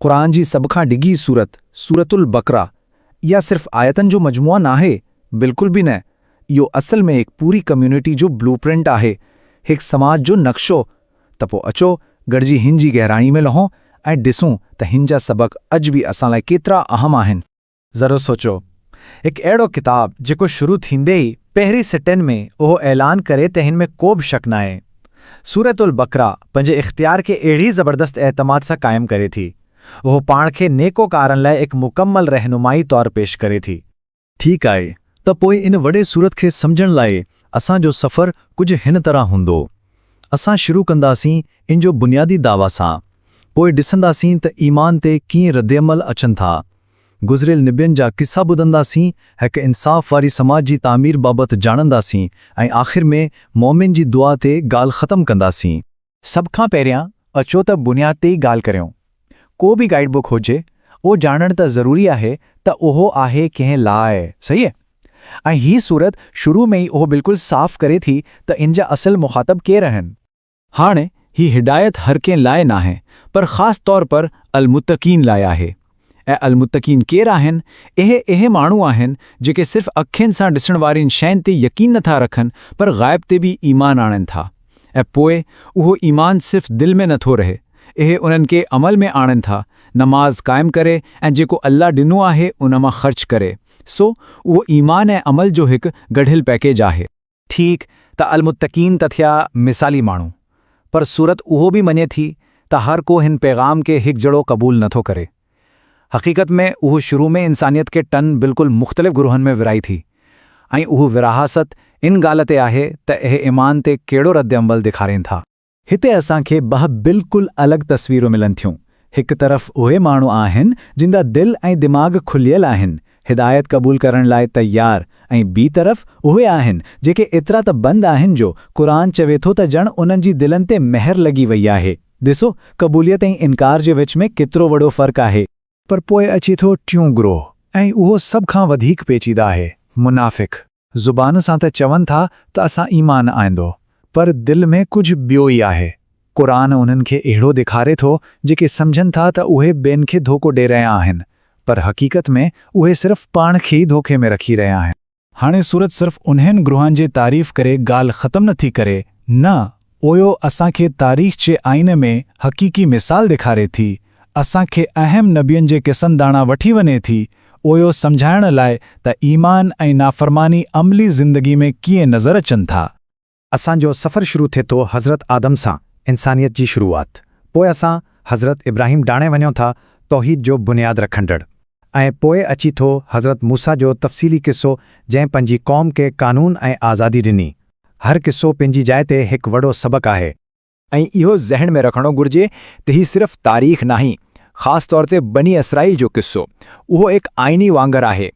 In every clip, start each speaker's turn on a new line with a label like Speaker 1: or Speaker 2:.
Speaker 1: क़ुरान जी सभ खां डिघी सूरत सूरतुल बकरा या सिर्फ़ आयतन जो मजमुआ नाहे, बिल्कुल भी न। इहो असल में एक पूरी कम्युनिटी जो ब्लूप्रिंट आहे, एक समाज जो नक्शो। त पोइ अचो गॾिजी हिन जी गहराई में लहों ऐं ॾिसूं त हिन जा सबक़ अॼु बि असां लाइ केतिरा अहम आहिनि।
Speaker 2: ज़रो सोचो, एक अहिड़ो किताब जेको शुरू थींदे ई पहिरीं सिटनि में उहो ऐलान करे त हिन में को बि शक नाहे। सूरतुल बकरा पंहिंजे इख़्तियार खे अहिड़ी ज़बरदस्त एतमाद सां क़ाइमु करे थी। उहो पाण खे नेकोकारनि लाइ हिकु मुकमल रहनुमाई तौरु पेश करे थी।
Speaker 3: ठीकु आहे, त पोइ इन वॾे सूरत खे सम्झण लाइ असांजो सफ़र कुझु हिन तरह हूंदो। असां शुरू कंदासीं इन जो बुनियादी दावा सां, पोइ ॾिसंदासीं त ईमान ते कीअं रद्दअमल अचनि था, गुज़िरियल निबियनि जा किस्सा ॿुधंदासीं, हिकु इंसाफ़ वारी समाज जी तामीर बाबति ॼाणंदासीं ऐं आख़िर में मोमिन जी दुआ ते ॻाल्हि ख़तमु कंदासीं।
Speaker 2: सभ खां पहिरियां अचो त बुनियाद ते ई ॻाल्हि करियूं। को बि गाइड बुक हुजे, उहो ॼाणणु त ज़रूरी आहे त उहो आहे कंहिं लाइ, सही आहे। ऐं हीअ सूरत शुरू में ई उहो बिल्कुलु साफ़ करे थी त इन जा असल मुख़ातब केरु आहिनि।
Speaker 1: हाणे ही हिदायत हर कंहिं लाइ नाहे, पर ख़ासि तौर पर अलमुत्तक़ीन लाइ आहे। ऐं अलमुत्तक़ीन केरु आहिनि? इहे माण्हू आहिनि जेके सिर्फ़ अखियुनि सां ॾिसण वारियुनि शयुनि ते यकीन नथा रखनि, पर ग़ाइब ते बि ईमान आणनि था। ऐं पोइ उहो ईमान सिर्फ़ दिलि में नथो रहे, इहे उन्हनि खे अमल में आणनि था, नमाज़ क़ाइमु करे ऐं जेको अल्लाह ॾिनो आहे उन मां ख़र्च करे। सो उहो ईमान ऐं अमल जो हिकु गढ़ियल पैकेज आहे।
Speaker 2: ठीकु, त अलमुत्तक़ीन त थिया मिसाली माण्हू, पर सूरत उहो बि मञे थी त हर को हिन पैगाम खे हिकु जहिड़ो क़बूल नथो करे। हक़ीक़त में उहो शुरू में इंसानियत खे टन बिल्कुलु मुख़्तलिफ़ गुरूहनि में विराई थी, ऐं उहो विरासत इन ॻाल्हि ते आहे त इहे ईमान ते कहिड़ो रद्द अमल ॾेखारनि था।
Speaker 3: हिते असांखे ॿ बिल्कुलु अलॻि तस्वीरूं मिलनि थियूं। हिकु तरफ़ उहे माण्हू आहिनि जिन जा दिलि ऐं दिमाग़ खुलियल आहिनि, हिदायत क़बूल करण लाइ तयार, ऐं ॿी तरफ़ उहे आहिनि जेके एतिरा त बंदि आहिनि जो क़ुरान चवे थो त ॼण उन्हनि जी दिलनि ते महर लॻी वई आहे। ॾिसो, क़बूलियत ऐं इनकार जे विच में केतिरो वॾो फ़र्क़ु आहे।
Speaker 2: पर पोइ अची थो टियों ग्रोह, ऐं उहो सभ खां वधीक पेचीदा आहे, मुनाफ़िक़। ज़ुबान सां त चवनि था त असां ईमान आईंदो, पर दिलि में कुझु ॿियो ई आहे। क़ुरान उन्हनि खे अहिड़ो ॾेखारे थो जेके सम्झनि था त उहे ॿियनि खे धोखो ॾेई रहिया आहिनि, पर हक़ीक़त में उहे सिर्फ़ पाण खे ई धोखे में रखी रहिया आहिनि।
Speaker 1: हाणे सूरत सिर्फ़ उन्हनि ग्रोहनि जे तारीफ़ करे ॻाल्हि ख़तमु नथी करे, न, ओयो असांखे तारीख़ जे आईने में हक़ीक़ी मिसाल ॾेखारे थी, असांखे अहम नबियनि जे किसन दाणा वठी वञे थी, ओयो सम्झाइण लाइ त ईमान ऐं नाफ़रमानी अमली ज़िंदगी में कीअं नज़र अचनि था।
Speaker 2: असांजो सफ़र शुरू थिए थो हज़रत आदम सां, इंसानियत जी शुरूआत। पोइ असां हज़रत इब्राहिम ॾाणे वञूं था, तौहीद जो बुनियाद रखंदड़। ऐं पोइ अची थो हज़रत मूसा जो तफ़सीली किस्सो, जंहिं पंहिंजी क़ौम खे क़ानून ऐं आज़ादी ॾिनी। हर किस्सो पंहिंजी जाइ ते हिकु वॾो सबक़ आहे।
Speaker 1: ऐं इहो ज़हन में रखणो घुरिजे त ही सिर्फ़ तारीख़ नाहे, ख़ासि तौर ते बनी इसराईल जो किस्सो उहो हिकु आइनी वांगुरु आहे।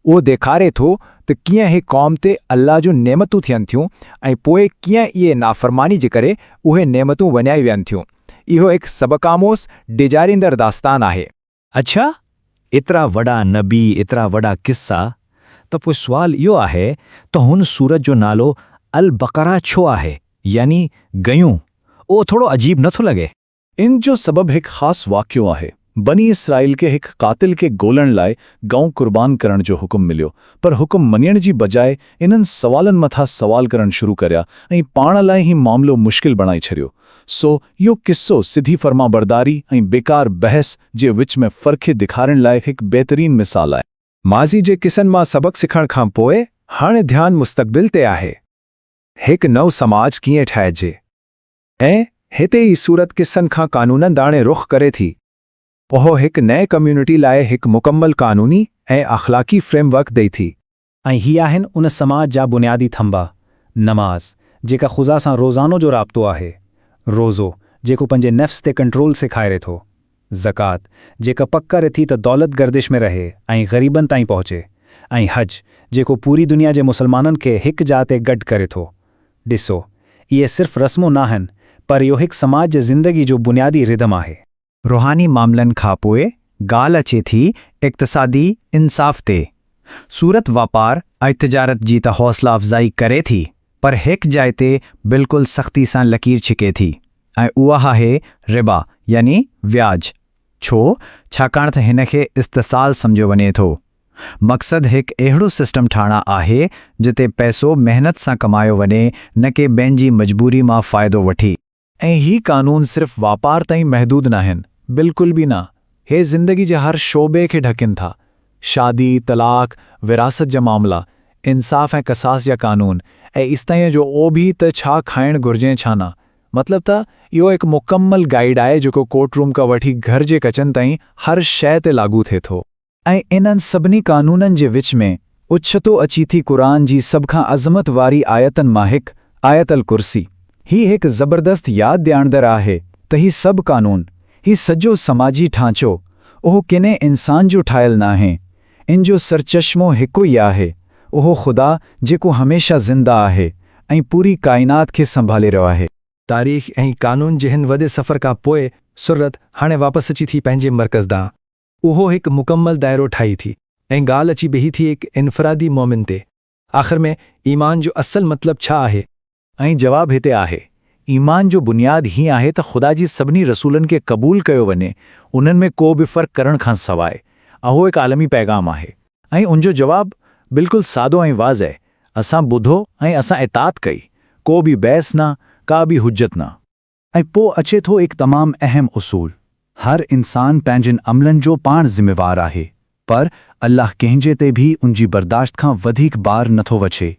Speaker 1: उहो ॾेखारे थो त कीअं हिकु क़ौम ते अल्लाह जूं नेमतूं थियनि थियूं ऐं पोइ कीअं इहे नाफ़रमानी जे करे उहे नेमतूं वञाई वेयनि थियूं। इहो हिकु सबक़ामोस डिजारींदड़ दास्तान आहे।
Speaker 3: अच्छा, एतिरा वॾा नबी, एतिरा वॾा किस्सा, त पोइ सुवाल इहो आहे त हुन सूरत जो नालो अल बकरा छो आहे, यानी गयूं? उहो थोरो अजीब नथो लॻे?
Speaker 4: इन जो सबबु हिकु ख़ासि वाक़ियो आहे। बनी इसराईल खे हिकु क़ातिल खे ॻोल्हण लाइ गऊं क़ुर्बान करण जो हुकुम मिलियो, पर हुकुम मञण जी बजाए इन्हनि सवालनि मथां सवाल करणु शुरू करिया ऐं पाण लाइ ई मामिलो मुश्किल बणाए छॾियो। सो इहो किस्सो सिधी फर्माबरदारी ऐं बेकार बहस जे विच में फ़र्क़ खे ॾेखारण लाइ हिकु बहितरीन मिसाल आहे।
Speaker 1: माज़ी जे किस्सनि मां सबक़ सिखण खां पोइ हाणे ध्यानु मुस्तक़बिल ते आहे। हिकु नओं समाज कीअं ठाहिजे, ऐं हिते ई सूरत किस्सनि खां क़ानूननि दाणे रुख़ करे थी। उहो हिकु नए कम्युनिटी लाइ हिकु मुकमल क़ानूनी ऐं अख़लाक़ी फ्रेमवर्क ॾेई थी।
Speaker 2: ऐं ही आहिनि उन समाज जा बुनियादी थंबा। नमाज़, जेका ख़ुदा सां रोज़ानो जो राब्तो आहे। रोज़ो, जेको पंहिंजे नफ़्स ते कंट्रोल सेखारे थो। ज़कात, जेका पक करे थी त दौलत गर्दिश में रहे ऐं ग़रीबनि ताईं पहुचे। ऐं हज, जेको पूरी दुनिया जे मुसलमाननि खे हिकु जाइ ते गॾु करे थो। ॾिसो, इहे सिर्फ़ रस्मूं न आहिनि, पर इहो हिकु समाज जे ज़िंदगी जो बुनियादी रिदम आहे।
Speaker 3: रुहानी मामलनि खां पोइ ॻाल्हि अचे थी इक़्तिसादी इंसाफ़ ते। सूरत वापार ऐं तिजारत जी त हौसला अफ़ज़ाई करे थी, पर हिकु जाइ ते बिल्कुलु सख़्ती सां लकीर छिके थी, ऐं उहा आहे रिबा, यानी व्याज।
Speaker 1: छो छाकाणि त हिन खे इस्तिसाल सम्झियो वञे थो। मक़सदु हिकु अहिड़ो सिस्टम ठाहिणा आहे जिते पैसो महिनत सां कमायो वञे, न कि ॿियनि जी मजबूरी मां फ़ाइदो वठी।
Speaker 3: ऐं ही कानून सिर्फ़ वापार ताईं महदूद न आहिनि, बिल्कुल बि न। हे ज़िंदगी जे हर शोबे खे ढकनि था। शादी, तलाक, विरासत जा मामला, इंसाफ़ ऐं कसास जा कानून, ऐं इस्ताईं जो ओ बि त छा खाइणु घुरिजे छा न। मतिलब त इहो हिकु मुकम्मल गाइड आहे जेको कोर्ट रूम खां वठी घर जे कचनि ताईं हर शइ ते लागू थिए थो। ऐं इन्हनि सभिनी कानूननि जे विच में उछतो अची थी क़ुरान जी सभ खां अज़मत वारी आयतनि मां हिकु, आयत अल कुर्सी। ही हिकु ज़बरदस्त यादि ॾियाणंदड़ आहे त ही सभु कानून, ही सॼो समाजी ढांचो, उहो किने इंसान जो ठाहियलु नाहे। इन जो सरचश्मो हिकु ई आहे, उहो ख़ुदा जेको हमेशह ज़िंदा आहे ऐं पूरी काइनात खे संभाले रहियो आहे।
Speaker 2: तारीख़ ऐं कानून जे हिन वॾे सफ़र खां पोइ सूरत हाणे वापसि अची थी पंहिंजे मर्कज़ ॾांहुं। उहो हिकु मुकमल दाइरो ठाही थी ऐं ॻाल्हि अची बीही थी हिकु इन्फ़रादी मोमिन ते। आख़िर में ईमान जो असल मतिलबु छा आहे?
Speaker 3: ऐं जवाबु हिते आहे। ईमान जो बुनियादु हीअं आहे त ख़ुदा जी सभिनी रसूलनि खे क़बूल कयो वञे, उन्हनि में को बि फ़र्क़ु करण खां सवाइ। अहो हिकु आलमी पैगाम आहे ऐं उनजो जवाबु बिल्कुलु सादो ऐं वाज़ह। असां ॿुधो ऐं असां इताअत कई, को बि बहस न, का बि हुज्जत न। ऐं पोइ अचे थो हिकु तमामु अहम उसूल। हर इंसान पंहिंजनि अमलनि जो पाण ज़िम्मेवार आहे, पर अल्लाह कंहिंजे ते बि उनजी बर्दाश्त खां वधीक बार नथो वछे।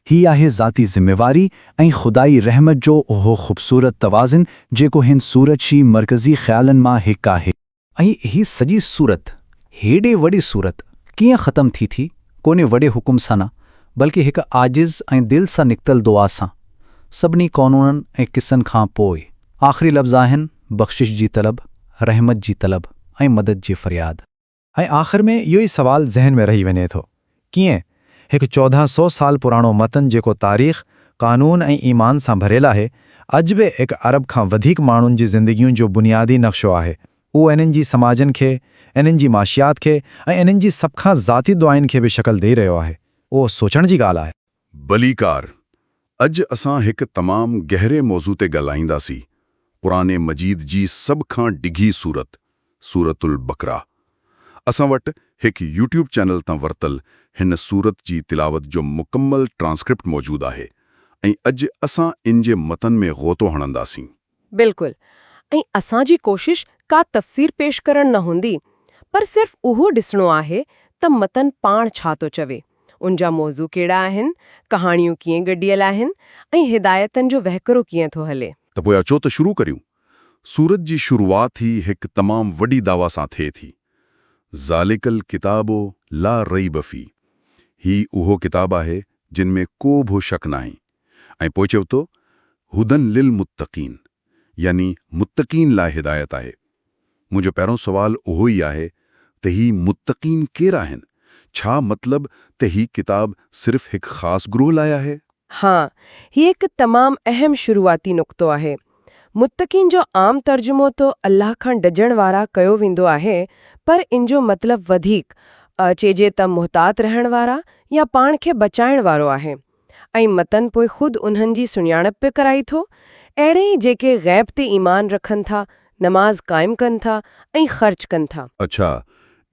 Speaker 3: ही आहे ज़ाती ज़िम्मेवारी ऐं ख़ुदाई रहमत जो उहो ख़ूबसूरत तवाज़ुन जेको हिन सूरत जी मर्कज़ी ख़्यालनि मां हिकु आहे।
Speaker 1: ऐं ही सॼी सूरत, हेॾे वॾी सूरत कीअं ख़तमु थी कोन्हे वॾे हुकुम सां न, बल्कि हिकु आजिज़ ऐं दिलि सां निकितल दुआ सां। सभिनी क़ानूननि ऐं क़िसनि खां पोइ आख़िरी लफ़्ज़ आहिनि बख़्शिश जी तलब, रहमत जी तलब ऐं मदद जी फ़रियाद।
Speaker 3: ऐं आख़िर में इहो ई सुवाल ज़हन में रही वञे थो, कीअं हिकु 1400 साल पुराणो मतन जेको तारीख़, कानून ऐं ईमान सां भरियलु आहे, अॼु बि हिकु अरब खां वधीक माण्हुनि जी ज़िंदगियुनि जो बुनियादी नक्शो आहे। उहो इन्हनि जी समाजनि खे, इन्हनि जी माशियात खे ऐं इन्हनि जी सभ खां ज़ाती दुआनि खे बि शक्ल ॾेई रहियो आहे। उहो सोचण जी ॻाल्हि आहे।
Speaker 5: भलीकार, अॼु असां हिकु तमामु गहरे मौज़ू ते ॻाल्हाईंदासीं। क़ुरान मजीद जी सभ खां डिघी सूरत, सूरतुल बकरा। असां वटि हिकु यूट्यूब चैनल तां वरितल हिन सूरत जी तिलावत जो मुकम्मल ट्रांसक्रिप्ट मौजूदु आहे ऐं अॼु असां इन जे मतन में ग़ोतो हणंदासीं।
Speaker 6: बिल्कुलु। ऐं असांजी कोशिश का तफ़सीर पेश करण न हूंदी, पर सिर्फ़ उहो ॾिसणो आहे त मतन पाण छा थो चवे, उनजा मौज़ू कहिड़ा आहिनि, कहाणियूं कीअं गॾियल आहिनि ऐं हिदायतनि जो वहिकरो कीअं थो हले।
Speaker 5: त पोइ अचो त शुरू करियूं। सूरत जी शुरूआत ई हिकु तमामु वॾी दावा सां थिए थी। ज़ालिकल किताबो ला रईब फ़ी। ही उहो किताब आहे जिन में को बि शक नाहे। ऐं पोइ चयो तो हुदन लिल मुत्तकीन, यानी मुत्तकीन लाइ हिदायत आहे। मुंहिंजो पहिरों सुवाल उहो ई आहे त ही मुत्तकीन केरु आहिनि? छा मतिलब त ही किताब सिर्फ़ हिकु ख़ासि ग्रोह लाइ आहे?
Speaker 6: हाँ, ही हिकु तमामु अहम शुरूआती नुक़्तो आहे। मुत्तकीन जो आम तर्जुमो तो अल्लाह खां डजण वारा कयो वेंदो आहे, पर इन जो मतिलबु वधीक चइजे त मुहतात रहण वारा या पाण खे बचाइण वारो आहे। ऐं मतन पोइ ख़ुदि उन्हनि जी सुञाणप पे कराई थो, अहिड़े ई जेके ग़ैब ते ईमान रखनि था, नमाज़ क़ाइमु कनि था ऐं ख़र्च कनि था।
Speaker 5: अच्छा,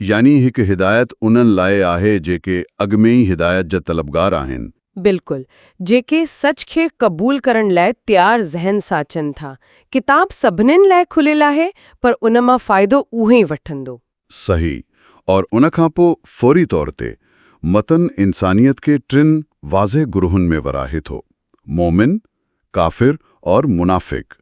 Speaker 5: यानी हिकु हिदायत उन्हनि लाइ आहे जेके अॻु में ई हिदायत जा तलबगार आहिनि।
Speaker 6: बिल्कुलु, जेके सच खे क़बूल करण लाइ तयार ज़हन सां अचनि था। किताब सभिनीनि लाइ खुलियलु आहे, पर उन मां फ़ाइदो उहे ई वठंदो।
Speaker 5: सही। और उन खां पोइ फ़ौरी तौर ते मतन इंसानियत के टिन वाज़े गुरूहनि में वराहे थो: मोमिन, काफ़िर और मुनाफ़िक।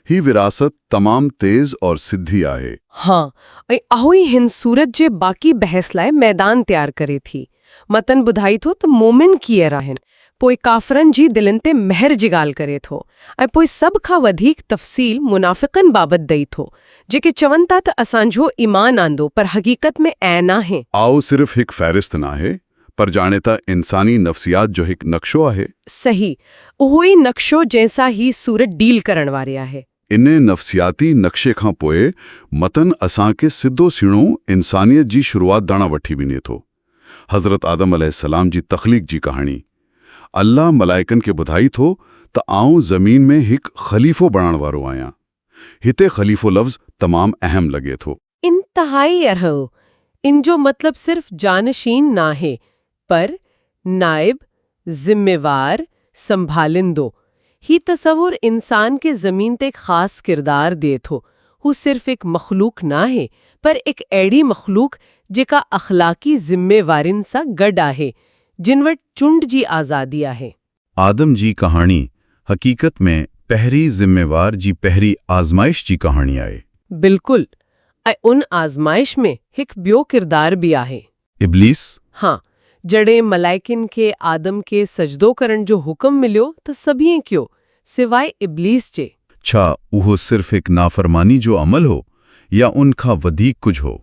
Speaker 5: ही विरासत तमामु तेज़ और सिधी आहे।
Speaker 6: हाँ, ऐं अहो ई हिन सूरत जे बाक़ी बहस लाइ मैदान तयार करे थी। मतन ॿुधाई थो त मोमिन कीअं आहिनि, पोइ काफ़िरनि जी दिलनि ते महर जी ॻाल्हि करे थो, ऐं पोइ सभ खां वधीक तफ़सील मुनाफ़िक़नि बाबति ॾेई थो, जेके चवनि था त असांजो ईमान आंदो पर हक़ीक़त में ऐन आहे।
Speaker 5: आओ सिर्फ़ हिकु फ़हरिस्त न आहे, पर जाने त इंसानी नफ़्सियात जो हिकु नक्शो आहे।
Speaker 6: सही, उहो ई नक्शो जंहिंसां ही सूरत डील करण वारी आहे।
Speaker 5: इन नफ़्सियाती नक्शे खां पोइ मतन असांखे सिधो सीणो इंसानियत जी शुरूआत दाणा वठी वञे थो। हज़रत आदम अलैहिस्सलाम जी तख़लीक़ जी कहाणी। अल्लाह मलाइकनि खे ॿुधाई थो त आऊं ज़मीन में हिकु ख़लीफ़ो बणाइण वारो आहियां। हिते ख़लीफ़ो लफ़्ज़ तमामु अहम लॻे थो।
Speaker 6: इंतहाई अरहो इन जो मतलब सिर्फ जानशीन ना है पर नायब जिम्मेवार संभालिंदो ही तसव्वुर इंसान के ज़मीन ते एक ख़ास किरदार दे थो हू सिर्फ एक मखलूक ना है पर एक अहिड़ी मखलूक जेका अखलाकी ज़िम्मेवारिन सां गॾु आहे जिन वटि चूंड जी आज़ादी आहे।
Speaker 5: आदम जी कहाणी हकीकत में पहिरीं ज़िम्मेवार जी पहिरीं आज़माइश जी कहाणी आहे।
Speaker 6: बिल्कुलु ऐं उन आज़माइश में हिकु ॿियो किरदार बि आहे।
Speaker 5: इब्लीस
Speaker 6: हाँ, जॾहिं मलाइकिन खे आदम खे सजदो करण जो हुक्म मिलियो त सभई कयो सिवाइ इब्लीस जे।
Speaker 5: छा उहो सिर्फ़ हिकु नाफ़रमानी जो अमल हो या उन खां वधीक कुझु हो?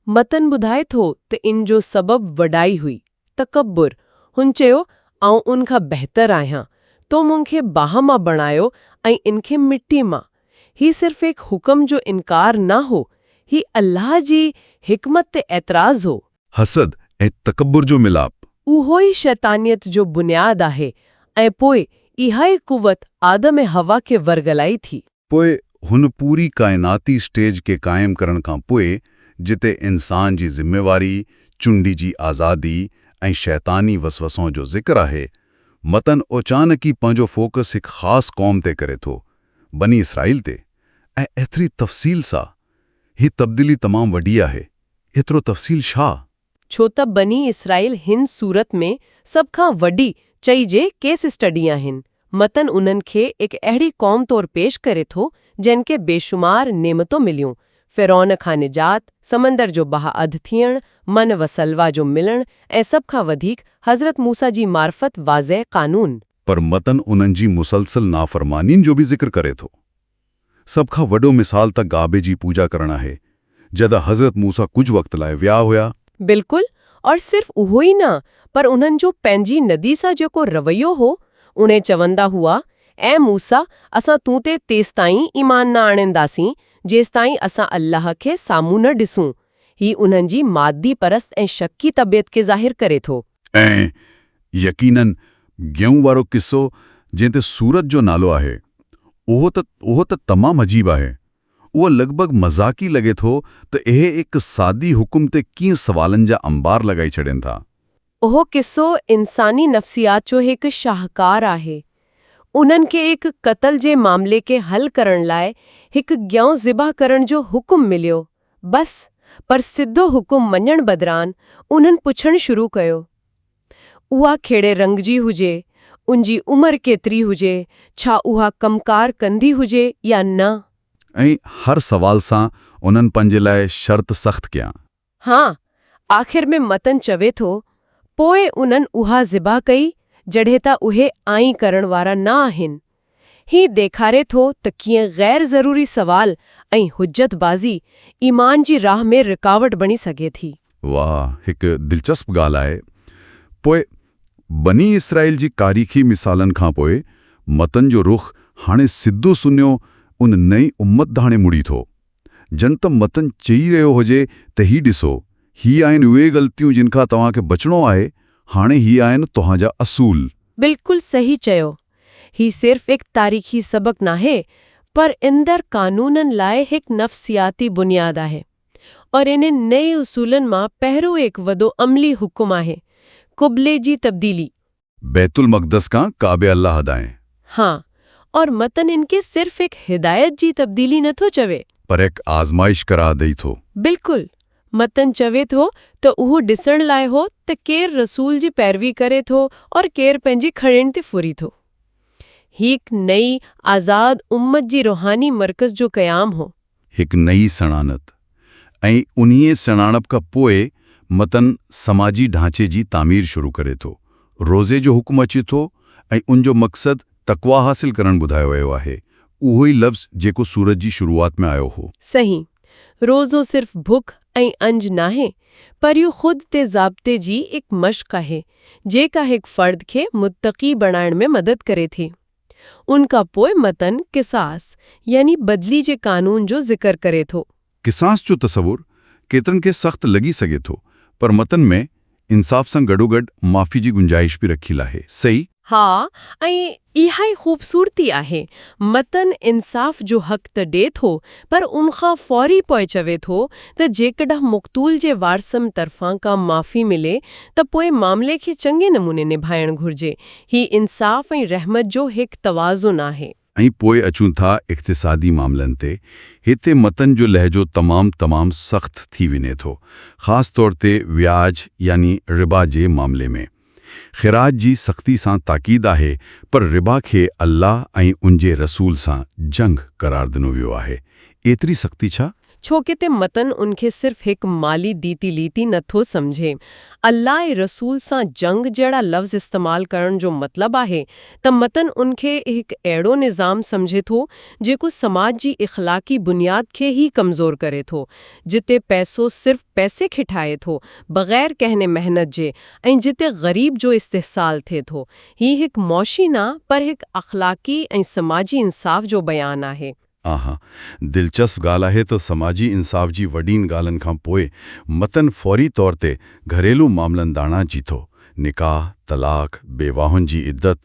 Speaker 6: मतन ॿुधाए थो त इन जो सबबु वॾाई हुई तकब्बुर। हुन चयो आऊं उन खां बहितर आहियां तो मूंखे बाहि मां बणायो ऐं इनखे मिटी मां। ही सिर्फ़ एक हुक्म जो इनकार न हो ही अल्लाह जी हिकमत ते एतराज़ हो।
Speaker 5: हसद ऐं तकब्बुर जो मिलाप
Speaker 6: उहो ई शैतानियत जो बुनियाद आहे ऐं पोइ इहा ई कुवत आदम ऐं हवा खे वरगलाई थी।
Speaker 5: पोइ हुन पूरी काइनाती स्टेज खे क़ाइमु करण खां पोइ जिते इंसान जी ज़िम्मेवारी चूंडी जी आज़ादी ऐं शैतानी वसवसों जो ज़िक्र आहे मतन अचानक ई पंहिंजो फोकस हिकु ख़ासि क़ौम ते करे थो बनी इसराइल ते ऐं एतिरी तफ़सील सां। ही तब्दीली तमामु वॾी आहे। एतिरो तफ़सील छा?
Speaker 6: छो त बनी इसराइल हिन सूरत में सभ खां वॾी चइजे केस स्टडी आहिनि। मतन उन्हनि खे एक अहिड़ी क़ौम तौरु पेश करे थो जिन खे बेशुमार नेमतूं मिलियूं फ़िरौन खां निजात समंदर जो बहा अधु थियण मन वसलवा जो मिलण ऐं सभ खां वधीक हज़रत मूसा जी मार्फत वाज़ह कानून।
Speaker 5: पर मतन उन्हनि जी मुसलसल नाफ़रमानीन जो बि ज़िक्र करे थो। सभ खां वॾो मिसाल त गाबे जी पूजा करण आहे जॾहिं हज़रत मूसा कुझु वक़्त लाइ विया हुया।
Speaker 6: बिल्कुलु और सिर्फ़ उहो ई न पर उन्हनि जो पंहिंजी नदी सां जेको रवैयो हो उन्हें चवंदा हुआ ऐं मूसा असां तूं ते तेसिताईं ईमान न आणींदासीं जेसिताईं असां अल्लाह खे साम्हूं न ॾिसूं। ही उन्हनि जी मादी परस्त ऐं शक्की तबियत खे ज़ाहिर करे थो।
Speaker 5: ऐं यकीनन गेहूं वारो किस्सो जंहिं ते सूरत जो नालो आहे उहो त तमामु अजीब आहे। उहो लॻभॻि मज़ाक़ी लॻे थो त इहे हिकु सादी हुकुम ते कीअं सवालनि जा अंबार लॻाई छॾनि था।
Speaker 6: उहो किस्सो इंसानी नफ़्सियात जो हिकु शाहकार आहे। उन्हनि खे हिकु क़त्ल जे मामले खे हल करण लाइ हिकु ॻऊं ज़िबा करण जो हुकुम मिलियो बस। पर सिधो हुकुम मञण बदिरान उन्हनि पुछणु शुरू कयो उहा कहिड़े रंग जी हुजे, उनजी उमिरि केतिरी हुजे, छा उहा कमकार कंदी हुजे या न।
Speaker 5: ऐं हर सवाल सां उन्हनि पंहिंजे लाइ शर्त सख़्त कया।
Speaker 6: हाँ, आख़िर में मतन चवे थो पोइ उन्हनि उहा ज़िबा कई जॾहिं त उहे आईं करण वारा न आहिनि। ही ॾेखारे थो त कीअं ग़ैर ज़रूरी सवाल ऐं हुज्जतबाज़ी ईमान जी राह में रुकावट बणी सघे थी।
Speaker 5: वाह, हिकु दिलचस्प ॻाल्हि आहे। पोइ बनी इसराइल जी तारीख़ी मिसालनि खां पोइ मतन जो रुख़ हाणे सिधो सुन्यो उन नई उम्मत ॾांहुं मुड़ी थो। जन त मतन चई रहियो हुजे त ही ॾिसो ही आहिनि उहे ग़लतियूं जिन खां तव्हांखे बचणो आहे। हाणे ही आहिनि तव्हांजा असूल।
Speaker 6: बिल्कुलु सही चयो। ही सिर्फ़ एक तारीख़ी सबक़ नाहे पर इंदर कानूननि लाइ हिकु नफ़्सियाती बुनियाद आहे और इन नए उसूलनि मां पहिरियों एक वॾो अमली हुकुम आहे क़िबले जी तब्दीली।
Speaker 5: बैतुल मक़दस खां काबे अल्लाह ॾांहुं।
Speaker 6: हाँ, और मतन इनके सिर्फ़ एक हिदायत जी तब्दीली नथो चवे
Speaker 5: पर एक आज़माइश करार ॾेई थो।
Speaker 6: बिल्कुलु मतन चवे थो त उहो ॾिसण लाइ हो त केरु रसूल जी पैरवी करे थो और केरु पंहिंजी खड़ेण ते फुरी थो। हिकु नई आज़ाद उम्मत जी रूहानी मर्कज़ जो क़याम हो। हिकु
Speaker 5: नई सणानत ऐं उन्हीअ सणानप खां पोइ मतन समाजी ढांचे जी तामीर शुरू करे थो। रोज़े जो हुकुम अचे थो ऐं उनजो मक़सदु तक़वा हासिल करणु ॿुधायो वियो आहे। उहो ई लफ़्ज़ जेको सूरत जी शुरूआत में आयो हो।
Speaker 6: सही, रोज़ो सिर्फ़ भुख ऐं अंज नाहे पर इहो ख़ुदि ते ज़ाब्ते जी हिकु मश्क़ आहे जेका हिकु फ़र्द खे मुत्तक़ी बणाइण में मदद करे थी। उनखां पोइ मतन क़िसास यानी बदली जे कानून जो ज़िक्र करे थो।
Speaker 5: क़िसास जो तसवुर केतिरनि खे सख़्तु लॻी सघे थो पर मतन में इंसाफ़ सां गॾोगॾु माफ़ी जी गुंजाइश बि रखियलु आहे। सही।
Speaker 6: हा ऐं इहा ई ख़ूबसूरती आहे मतन इंसाफ़ जो हक़ त ॾे थो पर उनखां फौरी पोइ चवे थो त जेकॾहिं मक़तूल जे वारसम तरफ़ां का माफ़ी मिले त पोइ मामले खे चङे नमूने निभाइणु घुर्जे। ही इंसाफ़ ऐं रहमत जो हिकु तवाज़ुन आहे।
Speaker 5: ऐं पोइ अचूं था इक़्तिसादी मामलनि ते। हिते मतन जो लहजो तमामु सख़्तु थी वञे थो, ख़ासि तौर ते व्याज यानी रिबा जे मामले में। ख़िराज जी सख़्ती सां ताक़ीद आहे, पर रिबा खे अल्लाह ऐं उनजे रसूल सां जंग करार ॾिनो वियो आहे। एतिरी सख़्ती छा?
Speaker 6: छो कि ते मतन उनखे सिर्फ़ हिकु माली दीती लीती नथो सम्झे। अल्लाह ऐं रसूल सां जंग जहिड़ा लफ़्ज़ इस्तेमाल करण जो मतिलबु आहे त मतन उनखे हिकु अहिड़ो निज़ाम सम्झे थो जेको समाज जी इख़्लाक़ी बुनियाद खे ई कमज़ोर करे थो, जिते पैसो सिर्फ़ पैसे खे ठाहे थो बग़ैर कहने मेहनत जे, ऐं जिते ग़रीब जो इस्तेहसाल थिए थो। ही हिकु मौशी न पर हिकु अख़्लाक़ी ऐं समाजी इंसाफ़ जो बयानु आहे।
Speaker 5: आहा, दिलचस्प ॻाल्हि आहे त समाजी इंसाफ़ जी वॾीनि ॻाल्हियुनि खां पोइ मतन फ़ौरी तौर ते घरेलू मामलनि ॾांहुं जीथो। निकाह, तलाक़, बेवाहुनि जी इद्दत।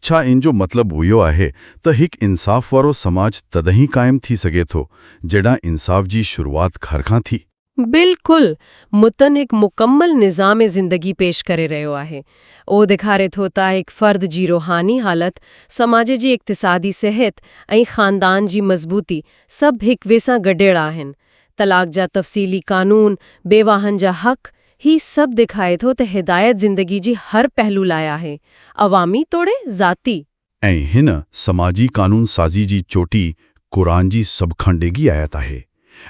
Speaker 5: छा इन जो मतिलबु इहो आहे त हिकु इंसाफ़ वारो समाज तॾहिं क़ाइमु थी सघे थो जॾहिं इंसाफ़ जी शुरूआत घर खां थी?
Speaker 6: बिल्कुल, मुतन हिकु मुकम्मल निज़ाम ज़िंदगी पेश करे रहियो आहे। ओ ॾेखारे थो त हिकु फ़र्द जी रूहानी हालत, समाज जी इक़्तिसादी सिहत ऐं ख़ानदान जी मज़बूती सभु हिक ॿिए सां गॾियल आहिनि। तलाक़ जा तफ़सीली क़ानून, बेवाहनि जा हक़, ही सभु ॾेखारे थो त हिदायत ज़िंदगी जी हर पहलू लाइ आहे, अवामी तोड़े ज़ाती।
Speaker 5: ऐं हिन समाजी क़ानून साज़ी जी चोटी क़ुरान जी सभ खां ॾिघी आयत आहे।